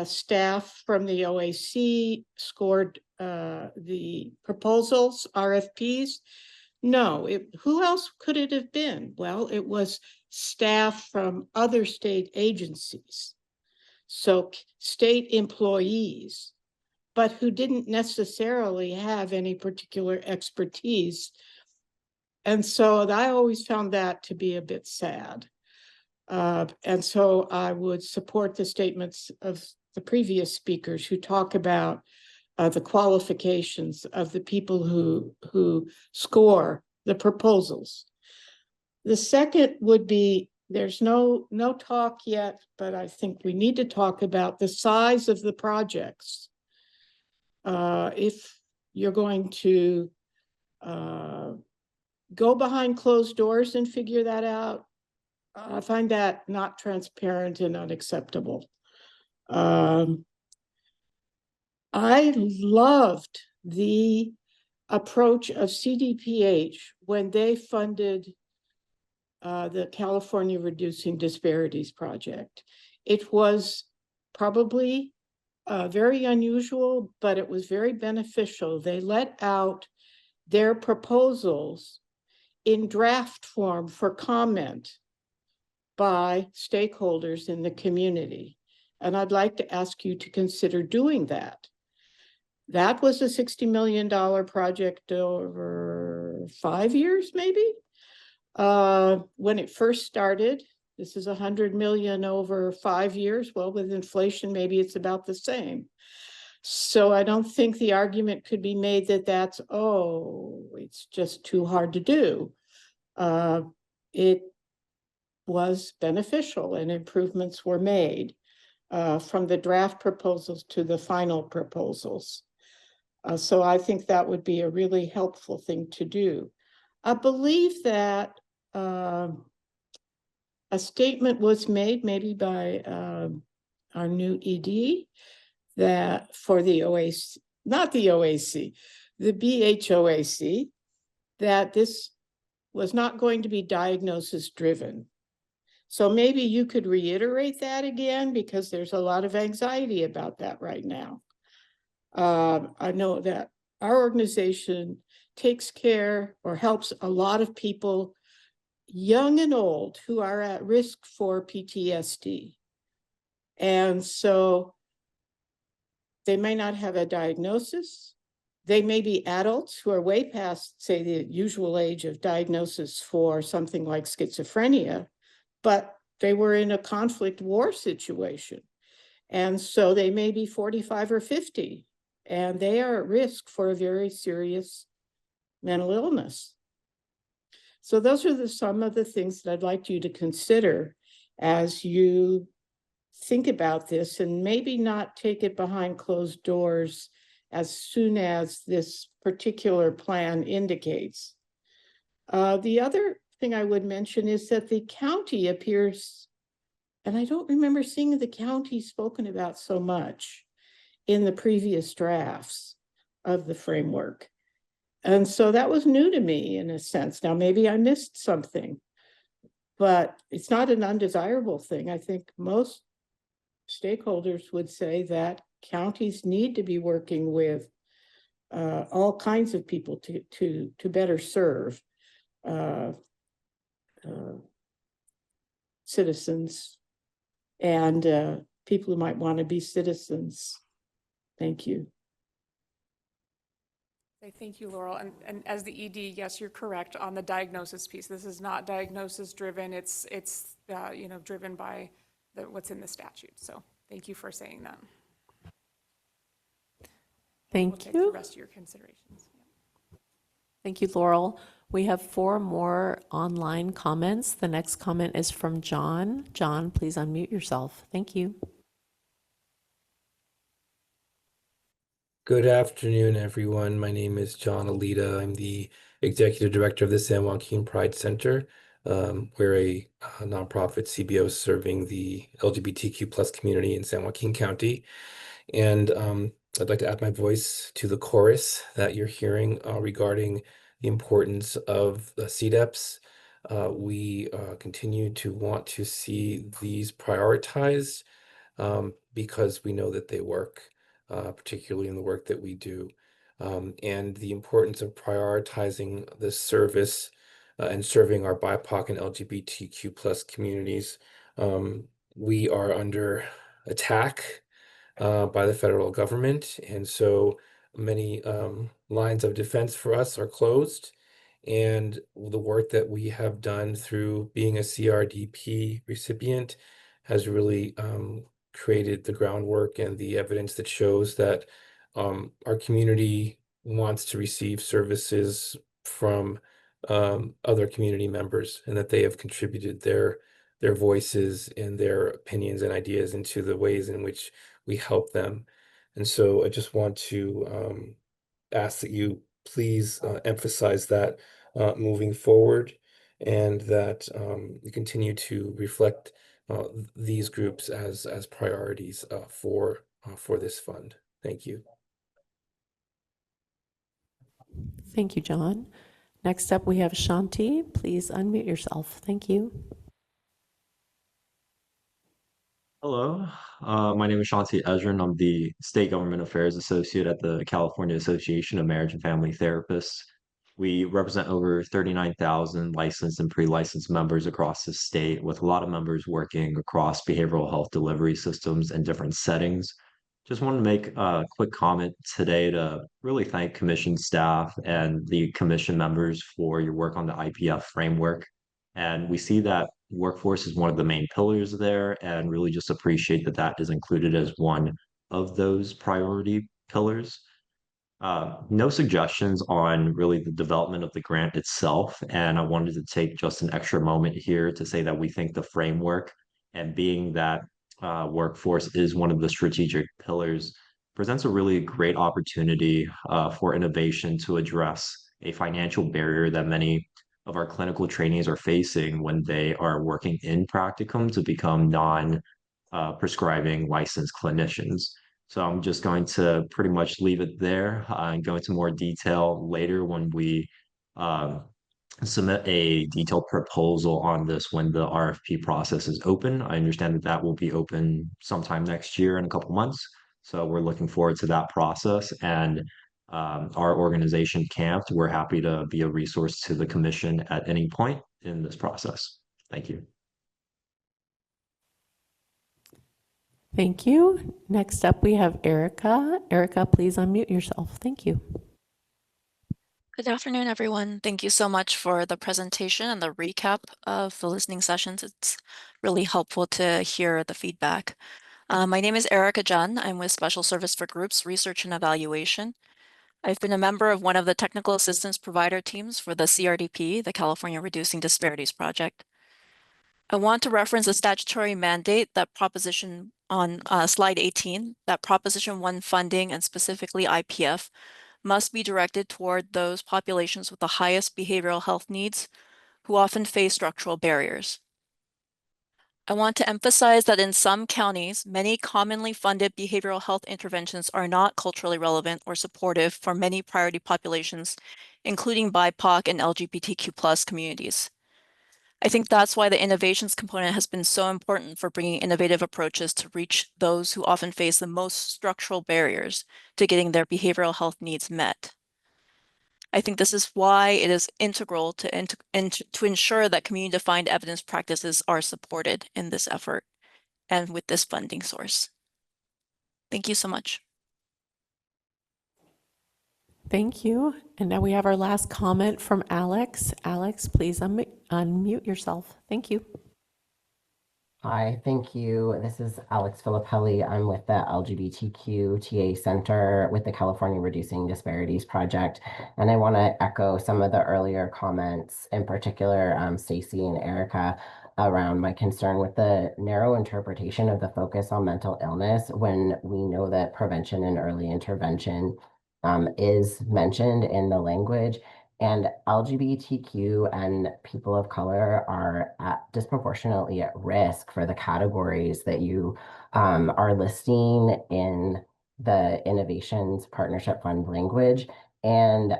staff from the OAC scored the proposals, RFPs. No, who else could it have been? Well, it was staff from other state agencies. So state employees, but who didn't necessarily have any particular expertise. And so I always found that to be a bit sad. And so I would support the statements of the previous speakers who talk about the qualifications of the people who score the proposals. The second would be, there's no talk yet, but I think we need to talk about the size of the projects. If you're going to go behind closed doors and figure that out, I find that not transparent and unacceptable. I loved the approach of CDPH when they funded the California Reducing Disparities Project. It was probably very unusual, but it was very beneficial. They let out their proposals in draft form for comment by stakeholders in the community. And I'd like to ask you to consider doing that. That was a $60 million project over 5 years, maybe. When it first started, this is 100 million over 5 years. Well, with inflation, maybe it's about the same. So I don't think the argument could be made that that's, oh, it's just too hard to do. It was beneficial and improvements were made from the draft proposals to the final proposals. So I think that would be a really helpful thing to do. I believe that a statement was made maybe by our new ED that for the OAC, not the OAC, the BHOAC, that this was not going to be diagnosis driven. So maybe you could reiterate that again, because there's a lot of anxiety about that right now. I know that our organization takes care or helps a lot of people, young and old, who are at risk for PTSD. And so they may not have a diagnosis. They may be adults who are way past, say, the usual age of diagnosis for something like schizophrenia, but they were in a conflict war situation. And so they may be 45 or 50, and they are at risk for a very serious mental illness. So those are some of the things that I'd like you to consider as you think about this, and maybe not take it behind closed doors as soon as this particular plan indicates. The other thing I would mention is that the county appears, and I don't remember seeing the county spoken about so much in the previous drafts of the framework. And so that was new to me in a sense. Now, maybe I missed something, but it's not an undesirable thing. I think most stakeholders would say that counties need to be working with all kinds of people to better serve citizens and people who might want to be citizens. Thank you. Thank you, Laurel. And as the ED, yes, you're correct on the diagnosis piece. This is not diagnosis driven. It's driven by what's in the statute. So thank you for saying that. Thank We'll take you. the rest of your considerations. Thank you, Laurel. We have 4 more online comments. The next comment is from John. John, please unmute yourself. Thank you. Good afternoon, everyone. My name is John Alita. I'm the Executive Director of the San Joaquin Pride Center. We're a nonprofit CBO serving the LGBTQ plus community in San Joaquin County. And I'd like to add my voice to the chorus that you're hearing regarding the importance of the CDEPs. We continue to want to see these prioritized because we know that they work. Particularly in the work that we do, and the importance of prioritizing the service and serving our BIPOC and LGBTQ plus communities. We are under attack by the federal government, and so many lines of defense for us are closed. And the work that we have done through being a CRDP recipient has really created the groundwork and the evidence that shows that our community wants to receive services from other community members, and that they have contributed their voices and their opinions and ideas into the ways in which we help them. And so I just want to ask that you please emphasize that moving forward, and that you continue to reflect these groups as priorities for this fund. Thank you. Thank you, John. Next up, we have Shanti. Please unmute yourself. Thank you. Hello, my name is Shanti Ezrin. I'm the State Government Affairs Associate at the California Association of Marriage and Family Therapists. We represent over 39,000 licensed and pre-licensed members across the state, with a lot of members working across behavioral health delivery systems in different settings. Just want to make a quick comment today to really thank Commission staff and the Commission members for your work on the IPF framework. And we see that workforce is one of the main pillars there, and really just appreciate that that is included as one of those priority pillars. No suggestions on really the development of the grant itself, and I wanted to take just an extra moment here to say that we think the framework, and being that workforce is one of the strategic pillars, presents a really great opportunity for innovation to address a financial barrier that many of our clinical trainees are facing when they are working in practicum to become non-prescribing licensed clinicians. So I'm just going to pretty much leave it there and go into more detail later when we submit a detailed proposal on this when the RFP process is open. I understand that that will be open sometime next year in a couple months. So we're looking forward to that process. And our organization, CAMPed, we're happy to be a resource to the commission at any point in this process. Thank you. Thank you. Next up, we have Erica. Erica, please unmute yourself. Thank you. Good afternoon, everyone. Thank you so much for the presentation and the recap of the listening sessions. It's really helpful to hear the feedback. My name is Erica Jun. I'm with Special Service for Groups Research and Evaluation. I've been a member of one of the technical assistance provider teams for the CRDP, the California Reducing Disparities Project. I want to reference a statutory mandate that proposition on slide 18, that Proposition 1 funding and specifically IPF must be directed toward those populations with the highest behavioral health needs who often face structural barriers. I want to emphasize that in some counties, many commonly funded behavioral health interventions are not culturally relevant or supportive for many priority populations, including BIPOC and LGBTQ+ communities. I think that's why the innovations component has been so important for bringing innovative approaches to reach those who often face the most structural barriers to getting their behavioral health needs met. I think this is why it is integral to ensure that community-defined evidence practices are supported in this effort and with this funding source. Thank you so much. Thank you. And now we have our last comment from Alex. Alex, please unmute yourself. Thank you. Hi, thank you. This is Alex Filippelli. I'm with the LGBTQ TA Center with the California Reducing Disparities Project. And I want to echo some of the earlier comments, in particular, Stacy and Erica, around my concern with the narrow interpretation of the focus on mental illness when we know that prevention and early intervention is mentioned in the language. And LGBTQ and people of color are disproportionately at risk for the categories that you are listing in the Innovations Partnership Fund language. And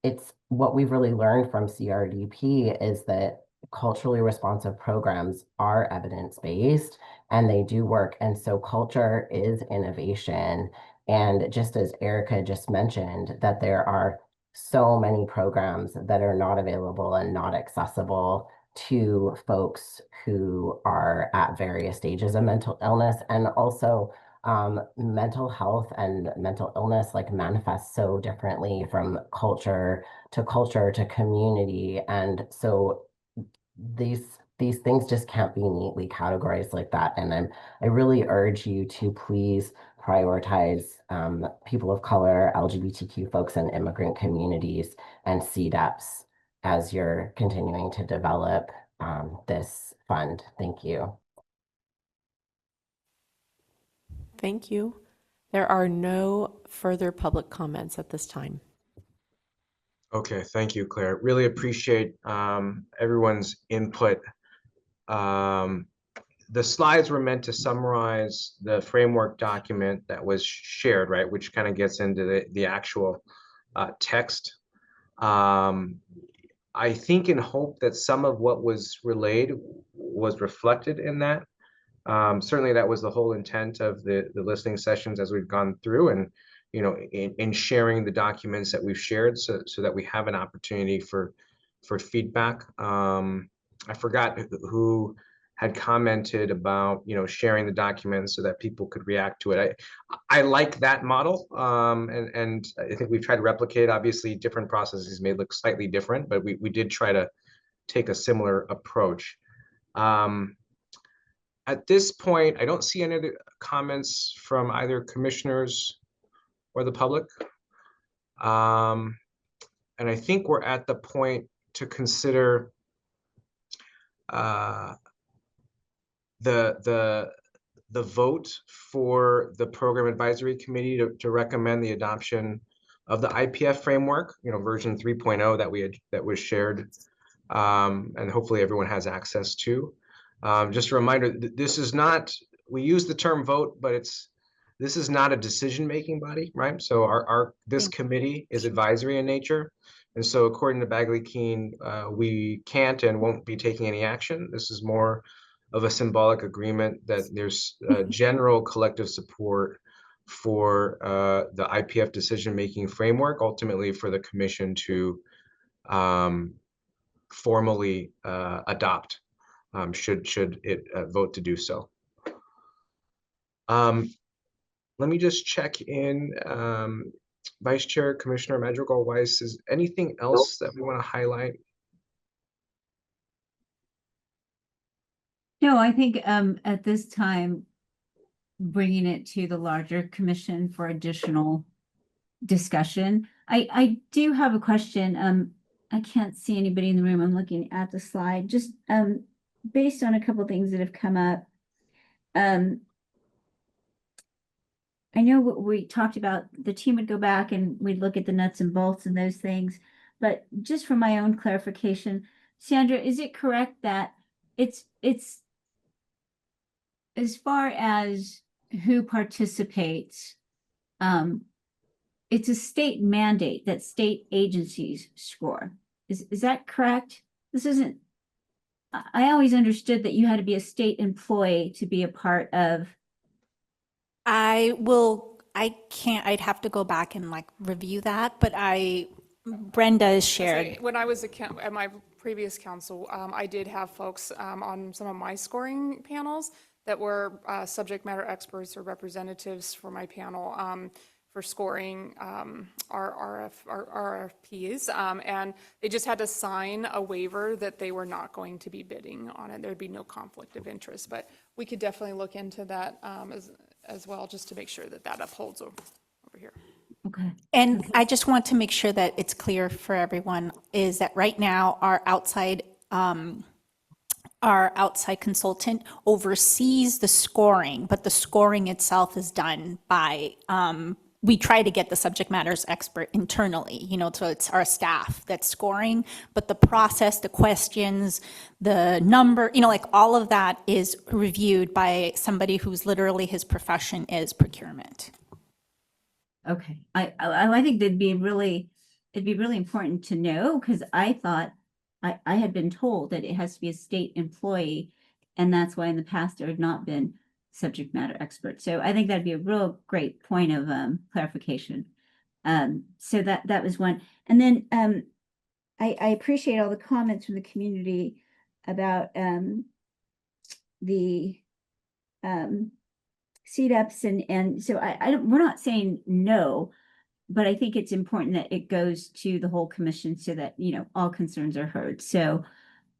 it's what we've really learned from CRDP is that culturally responsive programs are evidence-based and they do work. And so culture is innovation. And just as Erica just mentioned, that there are so many programs that are not available and not accessible to folks who are at various stages of mental illness. And also mental health and mental illness like manifests so differently from culture to community. And so these things just can't be neatly categorized like that. And I really urge you to please prioritize people of color, LGBTQ folks, and immigrant communities and CDEPs as you're continuing to develop this fund. Thank you. Thank you. There are no further public comments at this time. Okay, thank you, Claire. Really appreciate everyone's input the slides were meant to summarize the framework document that was shared, right, which kind of gets into the actual text. I think in hope that some of what was relayed was reflected in that. Certainly that was the whole intent of the listening sessions as we've gone through, and in sharing the documents that we've shared, so that we have an opportunity for feedback. I forgot who had commented about sharing the documents so that people could react to it. I like that model, and I think we've tried to replicate. Obviously, different processes may look slightly different, but we did try to take a similar approach. At this point, I don't see any other comments from either commissioners or the public. And I think we're at the point to consider the vote for the program advisory committee to recommend the adoption of the IPF framework, version 3.0 that was shared, and hopefully everyone has access to. Just a reminder, this is not, we use the term vote, but this is not a decision-making body, right? So this committee is advisory in nature. And so according to Bagley-Keene, we can't and won't be taking any action. This is more of a symbolic agreement that there's general collective support for the IPF decision-making framework, ultimately for the commission to formally adopt, should it vote to do so. Let me just check in. Vice Chair Commissioner Madrigal-Weiss, is anything else that we want to highlight? No, I think at this time, bringing it to the larger commission for additional discussion. I do have a question. I can't see anybody in the room. I'm looking at the slide, just based on a couple of things that have come up. I know we talked about the team would go back and we'd look at the nuts and bolts and those things, but just for my own clarification, Sandra, is it correct that it's as far as who participates, it's a state mandate that state agencies score. Is that correct? This isn't, I always understood that you had to be a state employee to be a part of. I'd have to go back and review that, but Brenda is shared. When I was at my previous council, I did have folks on some of my scoring panels that were subject matter experts or representatives for my panel for scoring our RFPs, and they just had to sign a waiver that they were not going to be bidding on it. There'd be no conflict of interest, but we could definitely look into that as well, just to make sure that upholds over here. Okay. And I just want to make sure that it's clear for everyone is that right now our outside consultant oversees the scoring, but the scoring itself is done by, we try to get the subject matters expert internally, so it's our staff that's scoring, but the process, the questions, the number, all of that is reviewed by somebody who's literally his profession is procurement. Okay, I think it'd be really important to know, because I thought I had been told that it has to be a state employee, and that's why in the past there had not been subject matter experts. So I think that'd be a real great point of clarification. So that was one, and then I appreciate all the comments from the community about the CDEPs, and so we're not saying no, but I think it's important that it goes to the whole commission so that all concerns are heard. So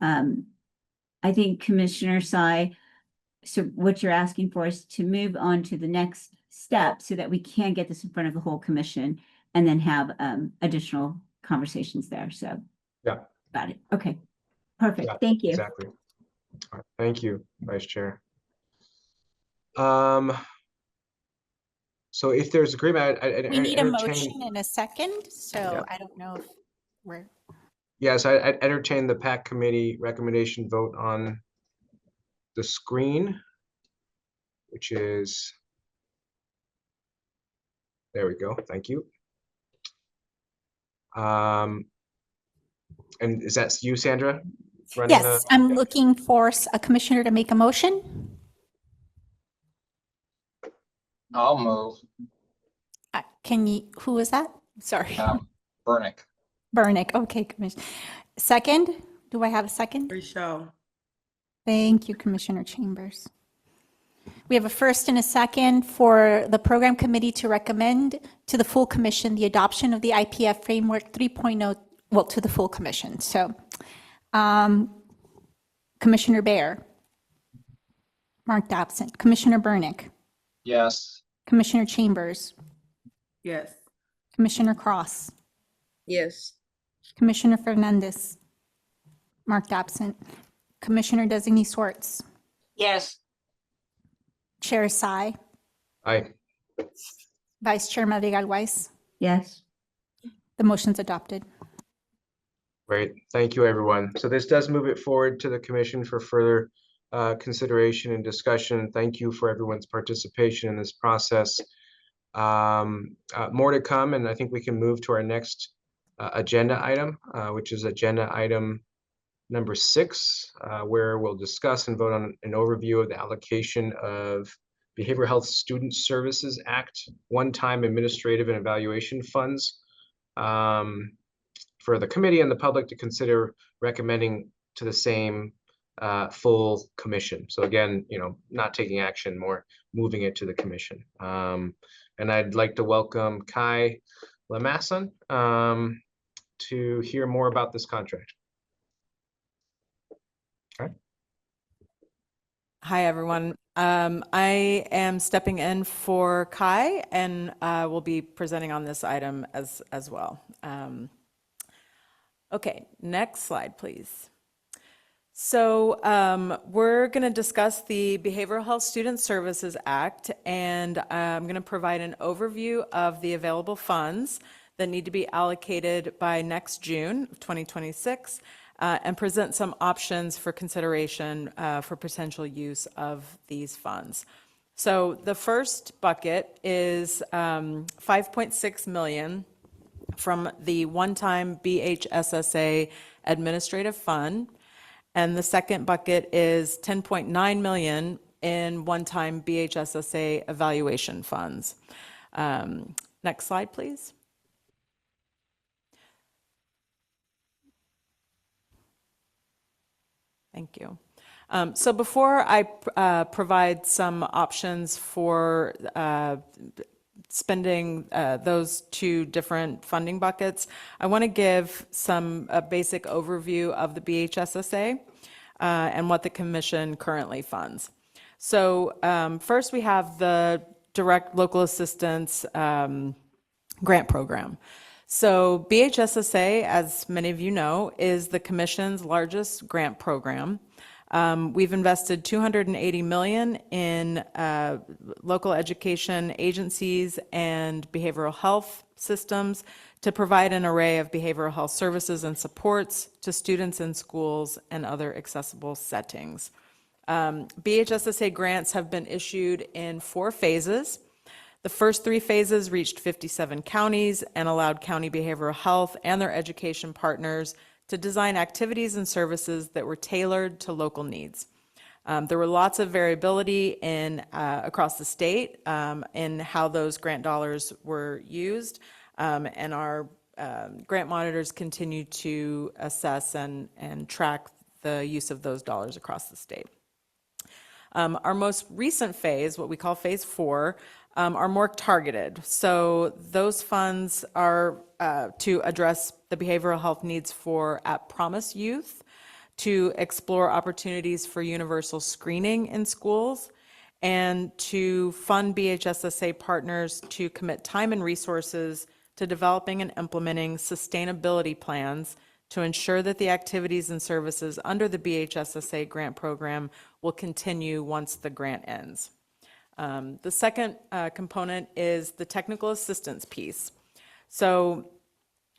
I think Commissioner Sy, so what you're asking for is to move on to the next step so that we can get this in front of the whole commission and then have additional conversations there. So yeah, got it. Okay, perfect. Yeah, thank you. Exactly. All right. Thank you, Vice Chair. So if there's agreement, We need a motion in a second, so Yeah. I don't know if we're. Yes, I'd entertain the PAC committee recommendation vote on the screen, which is, there we go, thank you. And is that you, Sandra? Running the? Yes, I'm looking for a commissioner to make a motion. I'll move. Can you, who is that? Sorry. Burnick. Burnick, okay, Commissioner. Second, do I have a second? Show. Thank you, Commissioner Chambers. We have a first and a second for the program committee to recommend to the full commission the adoption of the IPF framework 3.0, well, to the full commission. So, Commissioner Baer, marked absent. Commissioner Burnick, Yes. Commissioner Chambers, Yes. Commissioner Cross, Yes. Commissioner Fernandez, marked absent. Commissioner Designee Swartz, Yes. Chair Sai, Aye. Vice Chair Madrigal Weiss. Yes. The motion's adopted. Great, thank you, everyone. So this does move it forward to the commission for further consideration and discussion. Thank you for everyone's participation in this process. More to come, and I think we can move to our next agenda item, which is agenda item number 6, where we'll discuss and vote on an overview of the allocation of Behavioral Health Student Services Act one-time administrative and evaluation funds for the committee and the public to consider recommending to the same full commission. So again, not taking action, more moving it to the commission. And I'd like to welcome Kai Lamasson to hear more about this contract. Okay. Hi, everyone. I am stepping in for Kai and will be presenting on this item as well. Okay, next slide, please. So we're going to discuss the Behavioral Health Student Services Act, and I'm going to provide an overview of the available funds that need to be allocated by next June of 2026, and present some options for consideration for potential use of these funds. So the first bucket is $5.6 million from the one-time BHSSA administrative fund. And the second bucket is $10.9 million in one-time BHSSA evaluation funds. Next slide, please. Thank you. So before I provide some options for spending those two different funding buckets, I want to give a basic overview of the BHSSA and what the commission currently funds. So first we have the direct local assistance grant program. So BHSSA, as many of you know, is the commission's largest grant program. We've invested $280 million in local education agencies and behavioral health systems to provide an array of behavioral health services and supports to students in schools and other accessible settings. BHSSA grants have been issued in 4 phases. The first 3 phases reached 57 counties and allowed county behavioral health and their education partners to design activities and services that were tailored to local needs. There were lots of variability across the state in how those grant dollars were used, and our grant monitors continue to assess and track the use of those dollars across the state. Our most recent phase, what we call phase 4, are more targeted. So those funds are to address the behavioral health needs for at-promise youth, to explore opportunities for universal screening in schools, and to fund BHSSA partners to commit time and resources to developing and implementing sustainability plans to ensure that the activities and services under the BHSSA grant program will continue once the grant ends. The second component is the technical assistance piece. So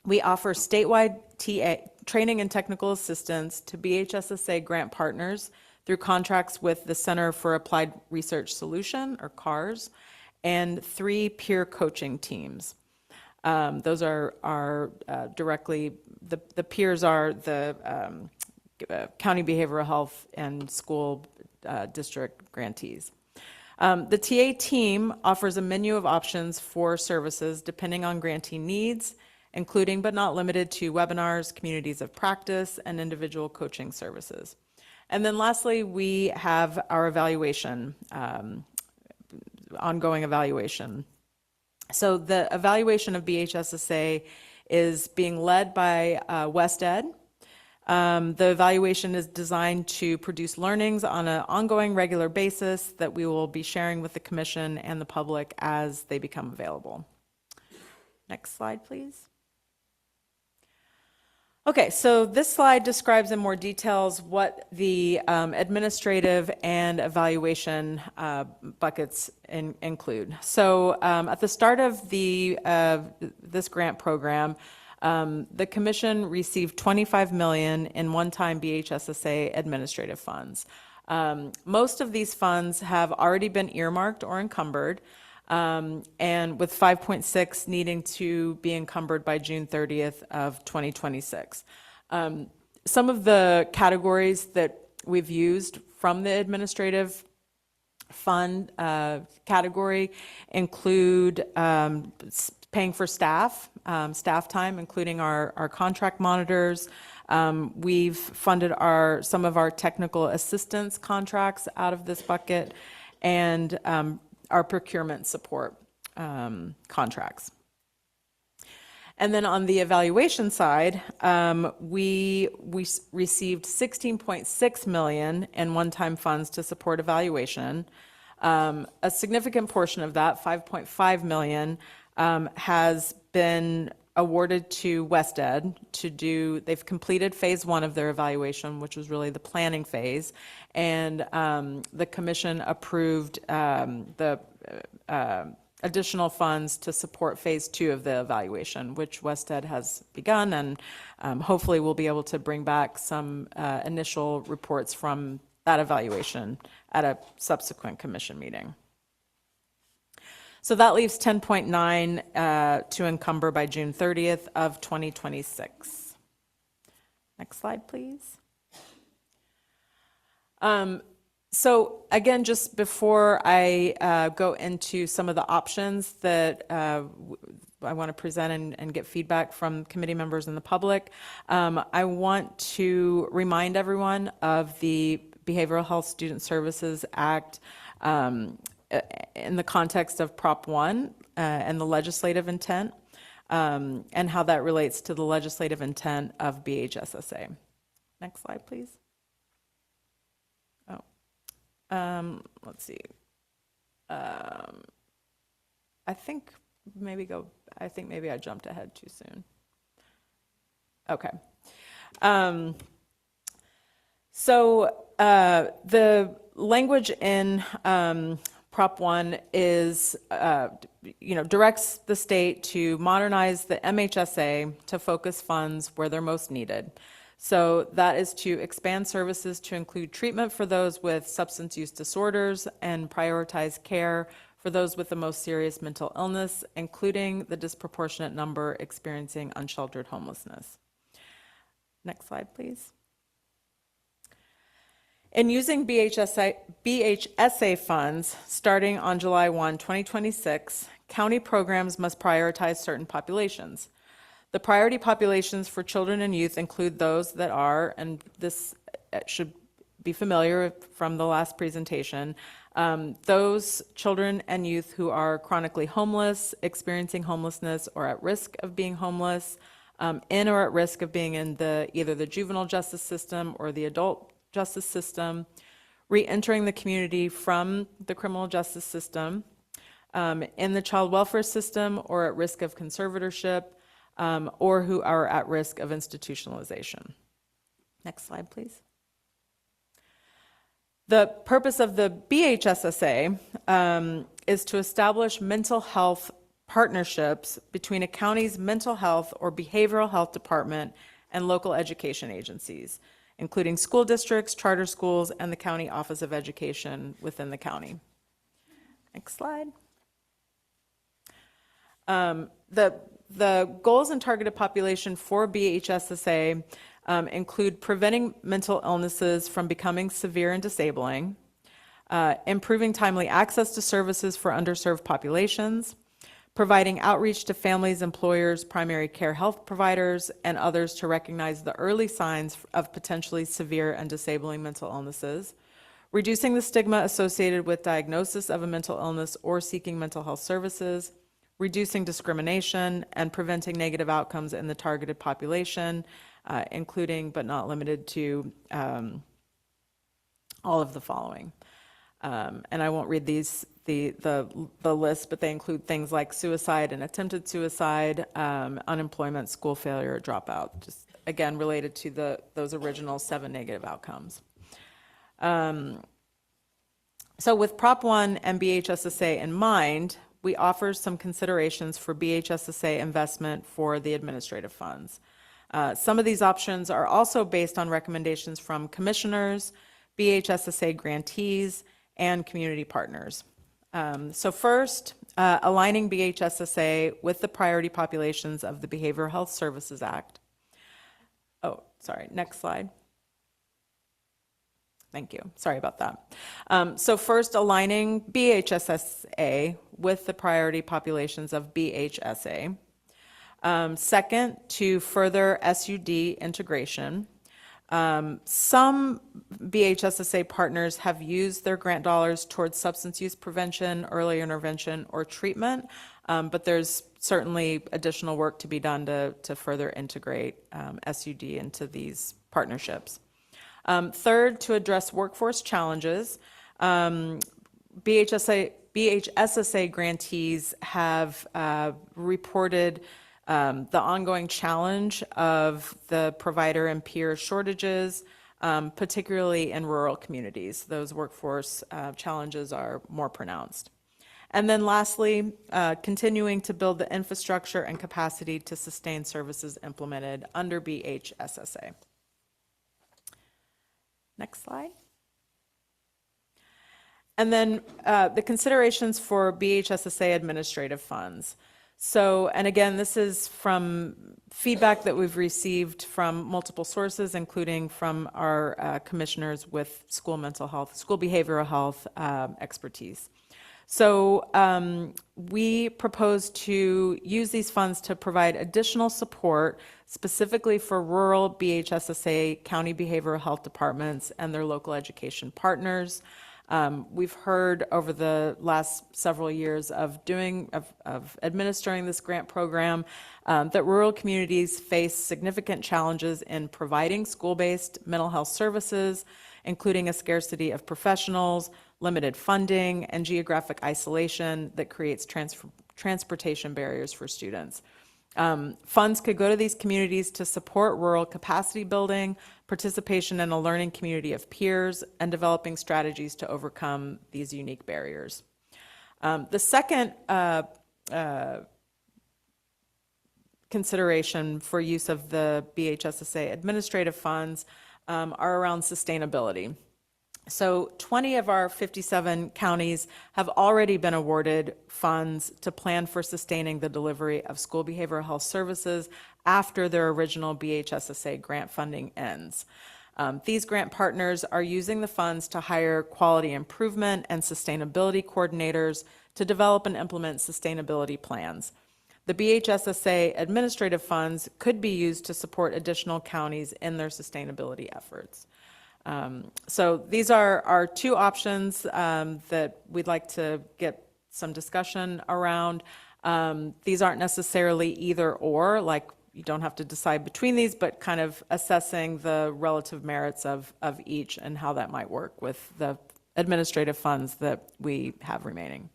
we offer statewide TA training and technical assistance to BHSSA grant partners through contracts with the Center for Applied Research Solution, or CARS, and 3 peer coaching teams. Those are directly, the peers are the county behavioral health and school district grantees. The TA team offers a menu of options for services depending on grantee needs, including but not limited to webinars, communities of practice, and individual coaching services. And then lastly, we have our evaluation, ongoing evaluation. So the evaluation of BHSSA is being led by WestEd. The evaluation is designed to produce learnings on an ongoing regular basis that we will be sharing with the commission and the public as they become available. Next slide, please. Okay, so this slide describes in more details what the administrative and evaluation buckets include. So at the start of this grant program, the commission received $25 million in one-time BHSSA administrative funds. Most of these funds have already been earmarked or encumbered, and with 5.6 needing to be encumbered by June 30th of 2026. Some of the categories that we've used from the administrative fund category include paying for staff time, including our contract monitors. We've funded some of our technical assistance contracts out of this bucket, and our procurement support contracts. And then on the evaluation side, we received $16.6 million in one-time funds to support evaluation. A significant portion of that, $5.5 million, has been awarded to WestEd to do, they've completed phase 1 of their evaluation, which was really the planning phase, and the commission approved the additional funds to support phase 2 of the evaluation, which WestEd has begun, and hopefully we'll be able to bring back some initial reports from that evaluation at a subsequent commission meeting. So that leaves 10.9 to encumber by June 30th of 2026. Next slide, please. So again, just before I go into some of the options that I want to present and get feedback from committee members and the public, I want to remind everyone of the Behavioral Health Student Services Act in the context of Prop 1 and the legislative intent, and how that relates to the legislative intent of BHSSA. Next slide, please. Let's see. I think maybe I jumped ahead too soon. Okay. So the language in Prop 1 is, directs the state to modernize the MHSA to focus funds where they're most needed. So that is to expand services to include treatment for those with substance use disorders and prioritize care for those with the most serious mental illness, including the disproportionate number experiencing unsheltered homelessness. Next slide, please. In using BHSSA funds starting on July 1, 2026, county programs must prioritize certain populations. The priority populations for children and youth include those that are, and this should be familiar from the last presentation, those children and youth who are chronically homeless, experiencing homelessness, or at risk of being homeless, in or at risk of being in either the juvenile justice system or the adult justice system, re-entering the community from the criminal justice system, in the child welfare system or at risk of conservatorship, or who are at risk of institutionalization. Next slide, please. The purpose of the BHSSA is to establish mental health partnerships between a county's mental health or behavioral health department and local education agencies, including school districts, charter schools, and the County Office of Education within the county. Next slide. The goals and targeted population for BHSSA include preventing mental illnesses from becoming severe and disabling, improving timely access to services for underserved populations, providing outreach to families, employers, primary care health providers, and others to recognize the early signs of potentially severe and disabling mental illnesses, reducing the stigma associated with diagnosis of a mental illness or seeking mental health services, reducing discrimination, and preventing negative outcomes in the targeted population, including but not limited to all of the following. And I won't read the list, but they include things like suicide and attempted suicide, unemployment, school failure, dropout, just again related to those original 7 negative outcomes. So with Prop 1 and BHSSA in mind, we offer some considerations for BHSSA investment for the administrative funds. Some of these options are also based on recommendations from commissioners, BHSSA grantees, and community partners. So first, aligning BHSSA with the priority populations of the Behavioral Health Services Act. Oh, sorry, next slide. Thank you. Sorry about that. So first, aligning BHSSA with the priority populations of BHSA. Second, to further SUD integration. Some BHSSA partners have used their grant dollars towards substance use prevention, early intervention, or treatment, but there's certainly additional work to be done to further integrate SUD into these partnerships. Third, to address workforce challenges, BHSSA grantees have reported the ongoing challenge of the provider and peer shortages, particularly in rural communities. Those workforce challenges are more pronounced. And then lastly, continuing to build the infrastructure and capacity to sustain services implemented under BHSSA. Next slide. And then the considerations for BHSSA administrative funds. So, and again, this is from feedback that we've received from multiple sources, including from our commissioners with school mental health, school behavioral health expertise. So we propose to use these funds to provide additional support specifically for rural BHSSA county behavioral health departments and their local education partners. We've heard over the last several years of administering this grant program that rural communities face significant challenges in providing school-based mental health services, including a scarcity of professionals, limited funding, and geographic isolation that creates transportation barriers for students. Funds could go to these communities to support rural capacity building, participation in a learning community of peers, and developing strategies to overcome these unique barriers. The second consideration for use of the BHSSA administrative funds are around sustainability. So 20 of our 57 counties have already been awarded funds to plan for sustaining the delivery of school behavioral health services after their original BHSSA grant funding ends. These grant partners are using the funds to hire quality improvement and sustainability coordinators to develop and implement sustainability plans. The BHSSA administrative funds could be used to support additional counties in their sustainability efforts. So these are our two options that we'd like to get some discussion around. These aren't necessarily either or, like you don't have to decide between these, but kind of assessing the relative merits of each and how that might work with the administrative funds that we have remaining.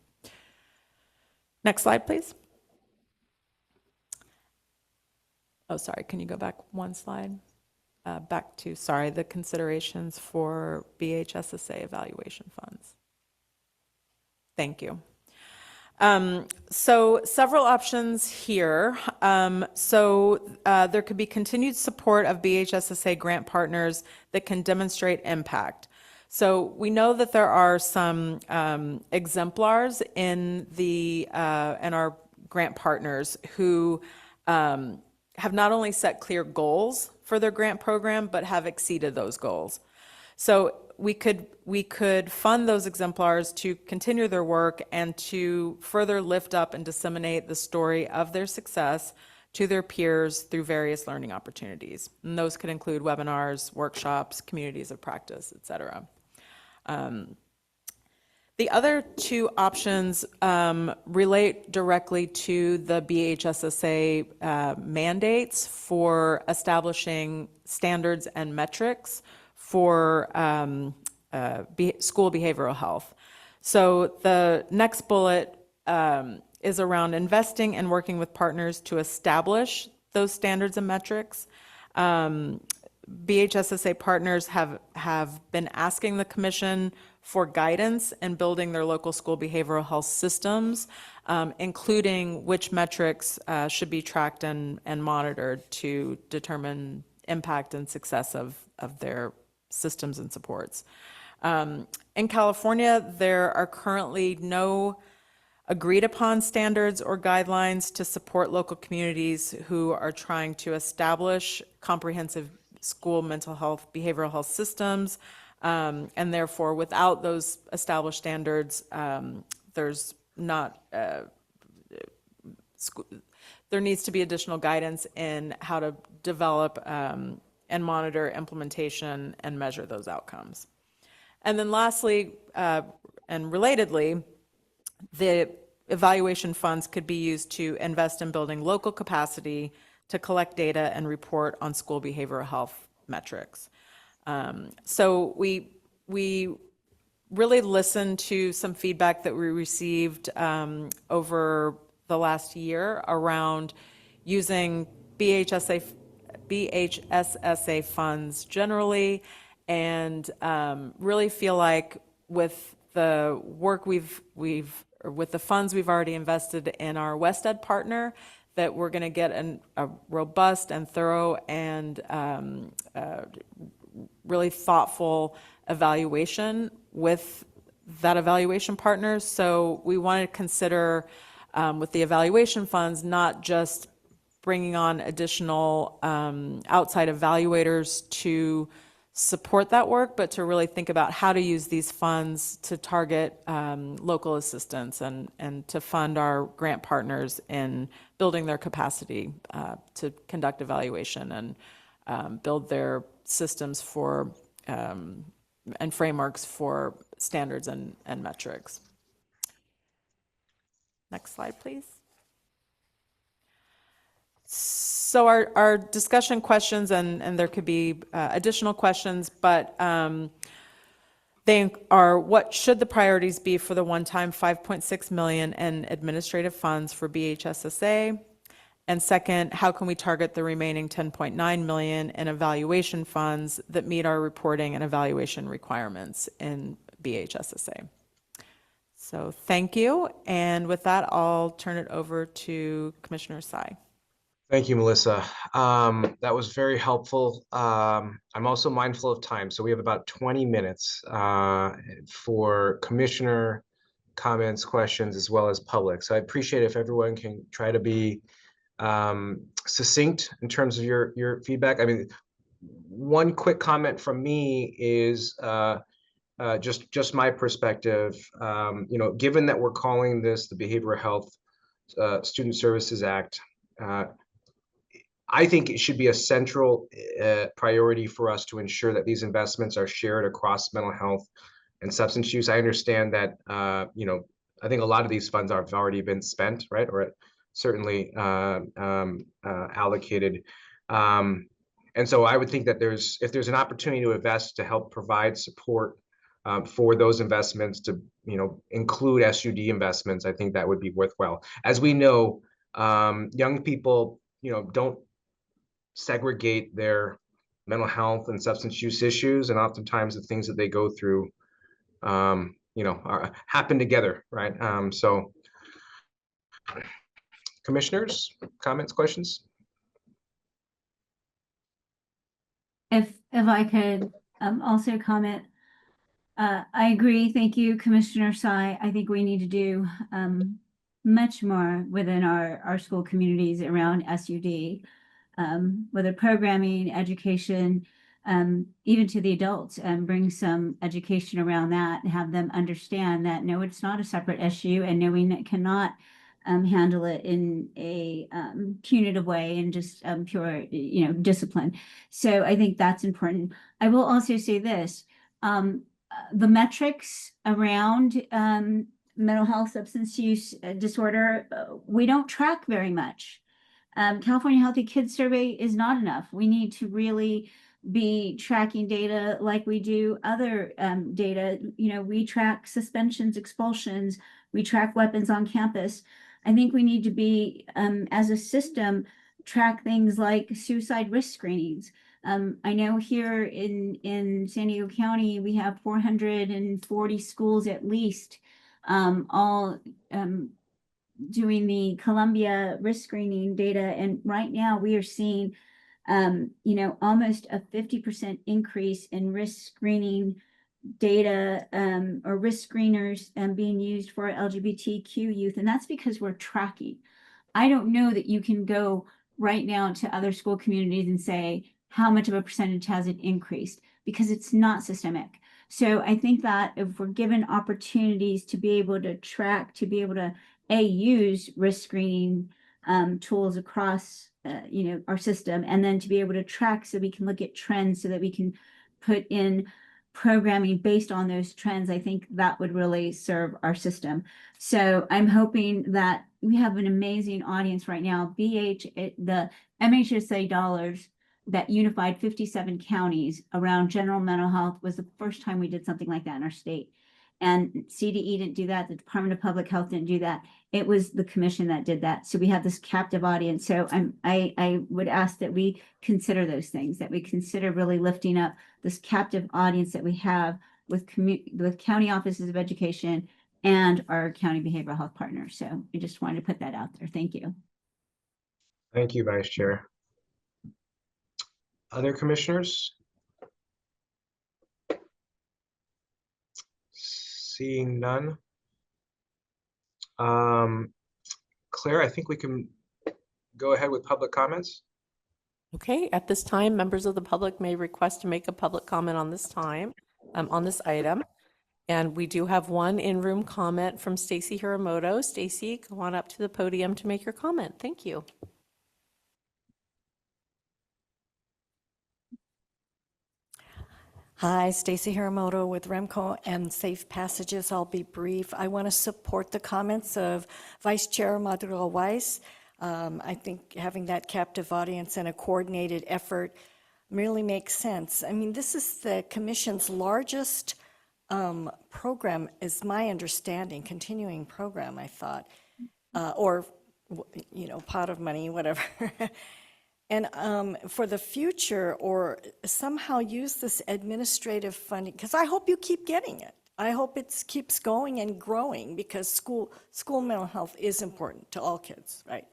Next slide, please. Oh, sorry, can you go back one slide? Back to, sorry, the considerations for BHSSA evaluation funds. Thank you. So several options here. There could be continued support of BHSSA grant partners that can demonstrate impact. So we know that there are some exemplars in our grant partners who have not only set clear goals for their grant program, but have exceeded those goals. So we could fund those exemplars to continue their work and to further lift up and disseminate the story of their success to their peers through various learning opportunities. And those could include webinars, workshops, communities of practice, et cetera. The other two options relate directly to the BHSSA mandates for establishing standards and metrics for school behavioral health. So the next bullet is around investing and working with partners to establish those standards and metrics. BHSSA partners have been asking the Commission for guidance in building their local school behavioral health systems, including which metrics should be tracked and monitored to determine impact and success of their systems and supports. In California, there are currently no agreed upon standards or guidelines to support local communities who are trying to establish comprehensive school mental health, behavioral health systems. And therefore, without those established standards, there's not, there needs to be additional guidance in how to develop and monitor implementation and measure those outcomes. And then lastly, and relatedly, the evaluation funds could be used to invest in building local capacity to collect data and report on school behavioral health metrics. So we really listened to some feedback that we received over the last year around using BHSSA funds generally, and really feel like with the work with the funds we've already invested in our WestEd partner, that we're going to get a robust and thorough and really thoughtful evaluation with that evaluation partner. So we want to consider with the evaluation funds, not just bringing on additional outside evaluators to support that work, but to really think about how to use these funds to target local assistance and to fund our grant partners in building their capacity to conduct evaluation and build their systems for and frameworks for standards and metrics. Next slide, please. So our discussion questions, and there could be additional questions, but they are: what should the priorities be for the one-time $5.6 million in administrative funds for BHSSA? And second, how can we target the remaining $10.9 million in evaluation funds that meet our reporting and evaluation requirements in BHSSA? So thank you. And with that, I'll turn it over to Commissioner Tsai. Thank you, Melissa. That was very helpful. I'm also mindful of time, so we have about 20 minutes for commissioner comments, questions, as well as public. So I appreciate if everyone can try to be succinct in terms of your feedback. I mean, one quick comment from me is just my perspective. Given that we're calling this the Behavioral Health Student Services Act, I think it should be a central priority for us to ensure that these investments are shared across mental health and substance use. I understand that, I think a lot of these funds have already been spent, right? Or certainly allocated. And so I would think that if there's an opportunity to invest to help provide support for those investments to, include SUD investments, I think that would be worthwhile. As we know, young people, don't segregate their mental health and substance use issues, and oftentimes the things that they go through, happen together, right? So Commissioners, comments, questions? If I could also comment, I agree. Thank you, Commissioner Sai. I think we need to do much more within our school communities around SUD, whether programming, education, even to the adults, and bring some education around that and have them understand that no, it's not a separate issue, and no, we cannot handle it in a punitive way and just pure, discipline. So I think that's important. I will also say this, the metrics around mental health, substance use disorder, we don't track very much. California Healthy Kids Survey is not enough. We need to really be tracking data like we do other data. We track suspensions, expulsions, we track weapons on campus. I think we need to be, as a system, track things like suicide risk screenings. I know here in San Diego County, we have 440 schools at least, all doing the Columbia risk screening data. And right now we are seeing, almost a 50% increase in risk screening data, or risk screeners being used for LGBTQ youth. And that's because we're tracking. I don't know that you can go right now to other school communities and say, how much of a percentage has it increased? Because it's not systemic. So I think that if we're given opportunities to be able to track, to be able to use risk screening tools across our system, and then to be able to track so we can look at trends so that we can put in programming based on those trends, I think that would really serve our system. So I'm hoping that we have an amazing audience right now. The MHSA dollars that unified 57 counties around general mental health was the first time we did something like that in our state. And CDE didn't do that. The Department of Public Health didn't do that. It was the commission that did that. So we have this captive audience. So I would ask that we consider those things, that we consider really lifting up this captive audience that we have with county offices of education and our county behavioral health partners. So I just wanted to put that out there. Thank you. Thank you, Vice Chair. Other commissioners? Seeing none. Claire, I think we can go ahead with public comments. Okay, at this time, members of the public may request to make a public comment on this item. And we do have one in-room comment from Stacy Hiramoto. Stacy, go on up to the podium to make your comment. Thank you. Hi, Stacy Hiramoto with Remco and Safe Passages. I'll be brief. I want to support the comments of Vice Chair Madrigal-Weiss. I think having that captive audience and a coordinated effort really makes sense. I mean, this is the Commission's largest program, is my understanding, continuing program, I thought, or, pot of money, whatever. And for the future, or somehow use this administrative funding, because I hope you keep getting it. I hope it keeps going and growing, because school mental health is important to all kids, right?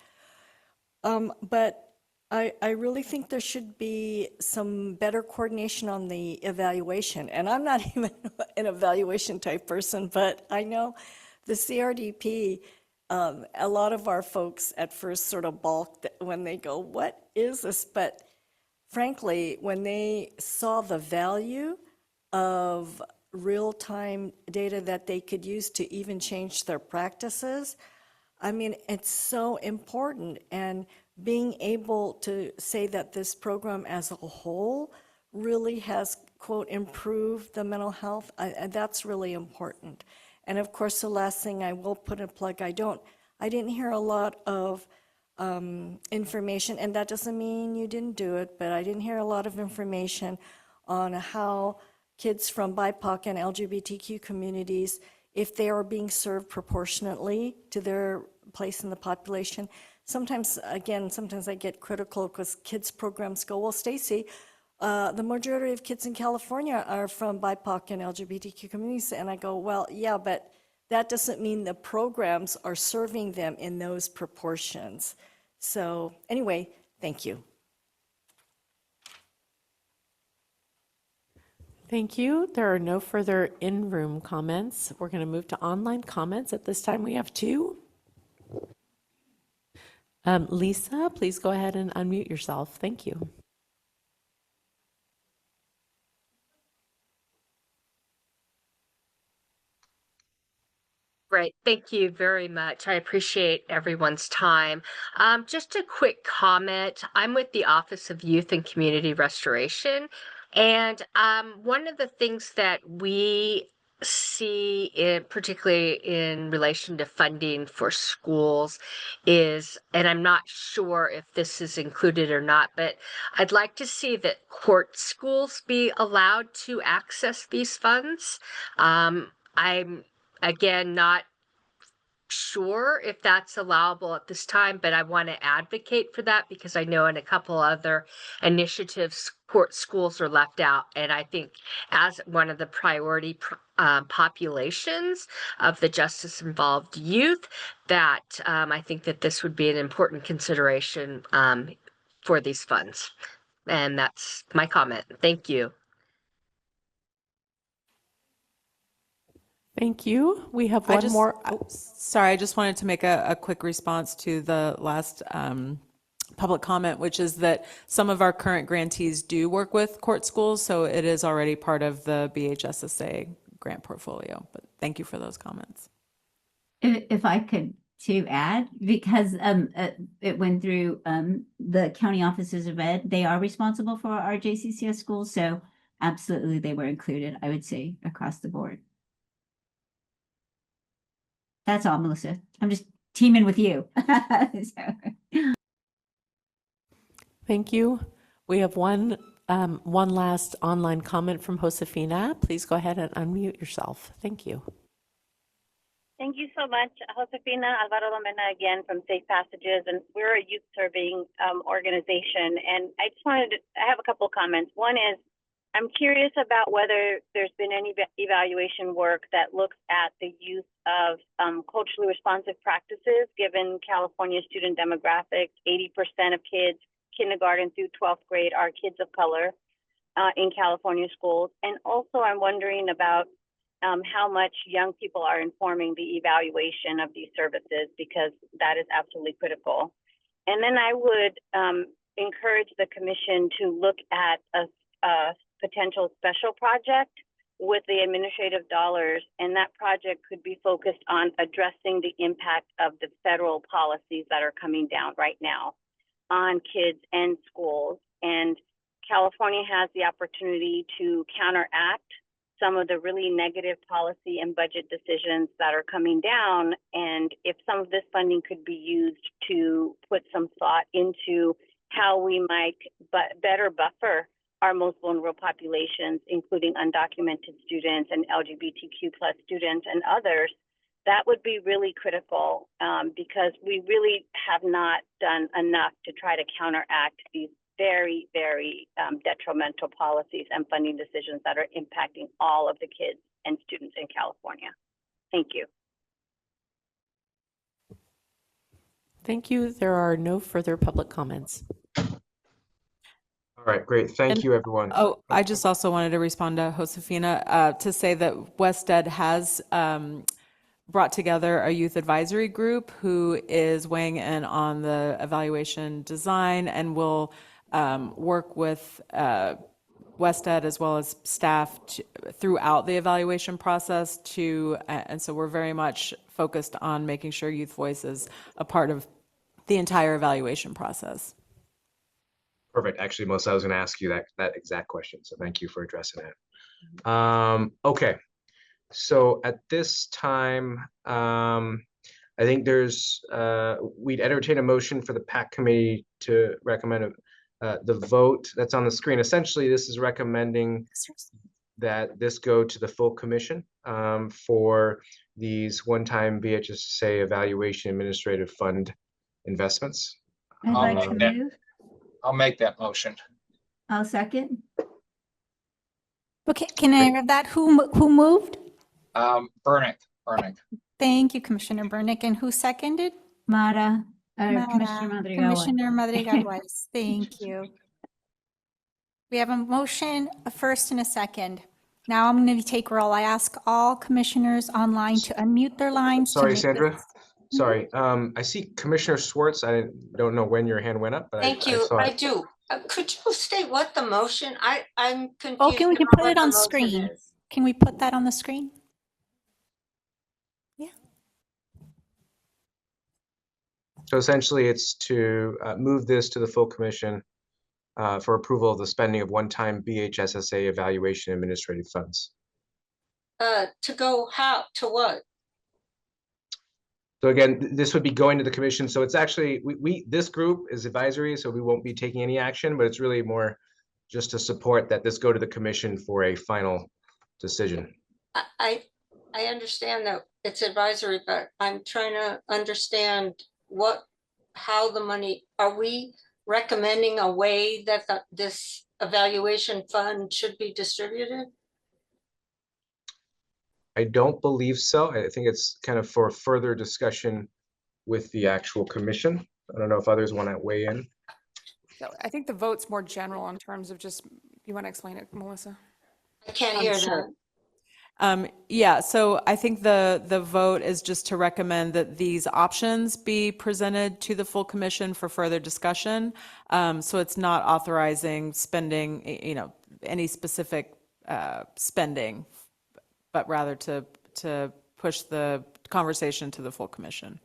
But I really think there should be some better coordination on the evaluation. And I'm not even an evaluation type person, but I know the CRDP, a lot of our folks at first sort of balked when they go, what is this? But frankly, when they saw the value of real-time data that they could use to even change their practices, I mean, it's so important. And being able to say that this program as a whole really has, quote, improved the mental health, that's really important. And of course, the last thing I will put a plug, I didn't hear a lot of information, and that doesn't mean you didn't do it, but I didn't hear a lot of information on how kids from BIPOC and LGBTQ communities, if they are being served proportionately to their place in the population. Sometimes I get critical because kids programs go, well, Stacy, the majority of kids in California are from BIPOC and LGBTQ communities. And I go, well, yeah, but that doesn't mean the programs are serving them in those proportions. So anyway, thank you. Thank you. There are no further in-room comments. We're going to move to online comments. At this time, we have 2. Lisa, please go ahead and unmute yourself. Thank you. Great. Thank you very much. I appreciate everyone's time. Just a quick comment. I'm with the Office of Youth and Community Restoration. And one of the things that we see, particularly in relation to funding for schools, is, and I'm not sure if this is included or not, but I'd like to see that court schools be allowed to access these funds. I'm again not sure if that's allowable at this time, but I want to advocate for that because I know in a couple other initiatives, court schools are left out. And I think as one of the priority populations of the justice involved youth, that I think that this would be an important consideration for these funds. And that's my comment. Thank you. Thank you. We have one more. Sorry, I just wanted to make a quick response to the last public comment, which is that some of our current grantees do work with court schools, so it is already part of the BHSSA grant portfolio. But thank you for those comments. If I could to add, because it went through the county offices of ed, they are responsible for our JCCS schools, so absolutely they were included, I would say, across the board. That's all, Melissa. I'm just teaming with you. Thank you. We have one last online comment from Josefina. Please go ahead and unmute yourself. Thank you. Thank you so much. Josefina Alvaro Domena again from Safe Passages, and we're a youth serving organization. And I have a couple of comments. One is, I'm curious about whether there's been any evaluation work that looks at the use of culturally responsive practices, given California student demographic. 80% of kids, kindergarten through 12th grade, are kids of color in California schools. And also I'm wondering about how much young people are informing the evaluation of these services, because that is absolutely critical. And then I would encourage the commission to look at a potential special project with the administrative dollars, and that project could be focused on addressing the impact of the federal policies that are coming down right now on kids and schools. And California has the opportunity to counteract some of the really negative policy and budget decisions that are coming down. And if some of this funding could be used to put some thought into how we might better buffer our most vulnerable populations, including undocumented students and LGBTQ+ students and others, that would be really critical because we really have not done enough to try to counteract these very, very detrimental policies and funding decisions that are impacting all of the kids and students in California. Thank you. Thank you. There are no further public comments. All right, great. Thank you, everyone. Oh, I just also wanted to respond to Josefina to say that WestEd has brought together a youth advisory group who is weighing in on the evaluation design and will work with WestEd as well as staff throughout the evaluation process and so we're very much focused on making sure youth voice is a part of the entire evaluation process. Perfect. Actually, Melissa, I was going to ask you that exact question, so thank you for addressing it. Okay, so at this time, I think we'd entertain a motion for the PAC committee to recommend the vote that's on the screen. Essentially, this is recommending that this go to the full commission for these one-time BHSSA evaluation administrative fund investments. I'd like to move. I'll make that motion. I'll second. Okay, can I have that? Who moved? Burnick. Burnick. Thank you, Commissioner Burnick. And who seconded? Mara, Mara. Commissioner Madrigal. Commissioner Madrigal-Weiss. Thank you. We have a motion, a first and a second. Now I'm going to take roll. I ask all commissioners online to unmute their lines. to Sorry, make Sandra. this- Sorry. I see Commissioner Schwartz. I don't know when your hand went up, but Thank I you. saw I it. do. Could you state what the motion? I'm confused. Oh, can we about put what it the on motion screen? is. Can we put that on the screen? So essentially, it's to move this to the full commission for approval of the spending of one-time BHSSA evaluation administrative funds. To go how, to what? So again, this would be going to the commission. So it's actually, this group is advisory, so we won't be taking any action, but it's really more just to support that this go to the commission for a final decision. I understand that it's advisory, but I'm trying to understand how the money, are we recommending a way that this evaluation fund should be distributed? I don't believe so. I think it's kind of for further discussion with the actual commission. I don't know if others want to weigh in. So I think the vote's more general in terms of just, you want to explain it, Melissa? I can't hear that. Yeah, so I think the vote is just to recommend that these options be presented to the full commission for further discussion. So it's not authorizing spending, any specific spending, but rather to push the conversation to the full commission.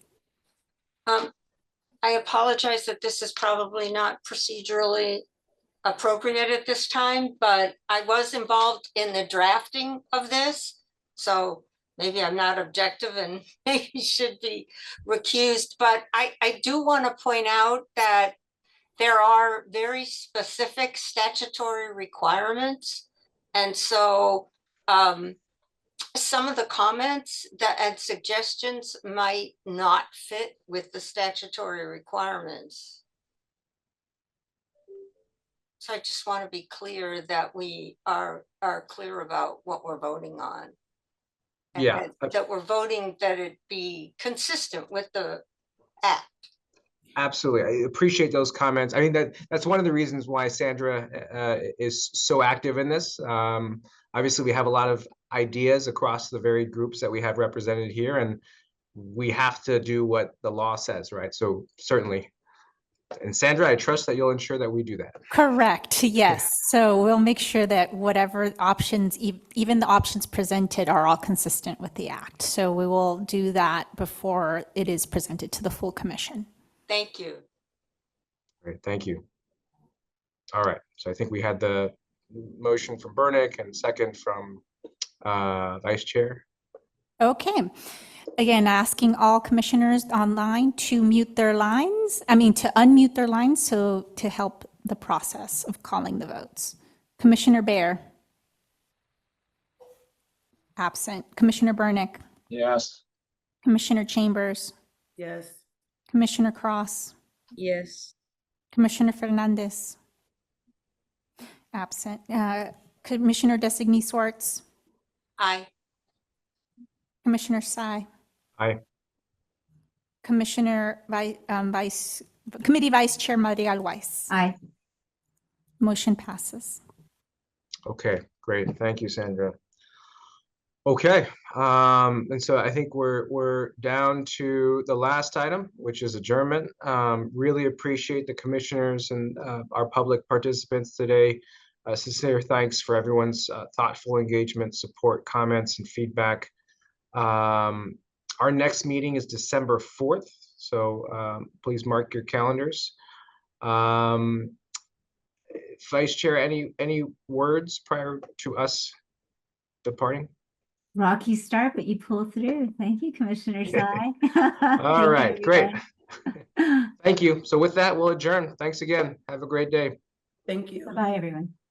I apologize that this is probably not procedurally appropriate at this time, but I was involved in the drafting of this. So maybe I'm not objective and maybe should be recused, but I do want to point out that there are very specific statutory requirements. And so some of the comments and suggestions might not fit with the statutory requirements. So I just want to be clear that we are clear about what we're voting on. And Yeah. that we're voting that it be consistent with the act. Absolutely. I appreciate those comments. I mean, that's one of the reasons why Sandra is so active in this. Obviously, we have a lot of ideas across the varied groups that we have represented here, and we have to do what the law says, right? So certainly. And Sandra, I trust that you'll ensure that we do that. Correct, yes. So we'll make sure that whatever options, even the options presented are all consistent with the act. So we will do that before it is presented to the full commission. Thank you. Great, thank you. All right, so I think we had the motion from Burnick and second from Vice Chair. Okay. Again, asking all commissioners online to mute their lines, to unmute their lines so to help the process of calling the votes. Commissioner Bear. Absent. Commissioner Burnick. Yes. Commissioner Chambers. Yes. Commissioner Cross. Yes. Commissioner Fernandez. Absent. Commissioner Designee Swartz. Aye. Commissioner Sai. Aye. Commissioner Committee Vice Chair Madrigal-Weiss. Aye. Motion passes. Okay, great. Thank you, Sandra. Okay, and so I think we're down to the last item, which is adjournment. Really appreciate the commissioners and our public participants today. Sincere thanks for everyone's thoughtful engagement, support, comments, and feedback. Our next meeting is December 4th, so please mark your calendars. Vice Chair, any words prior to us departing? Rocky start, but you pull through. Thank you, Commissioner Sai. All right, great. Thank you. So with that, we'll adjourn. Thanks again. Have a great day. Thank you. Bye, everyone.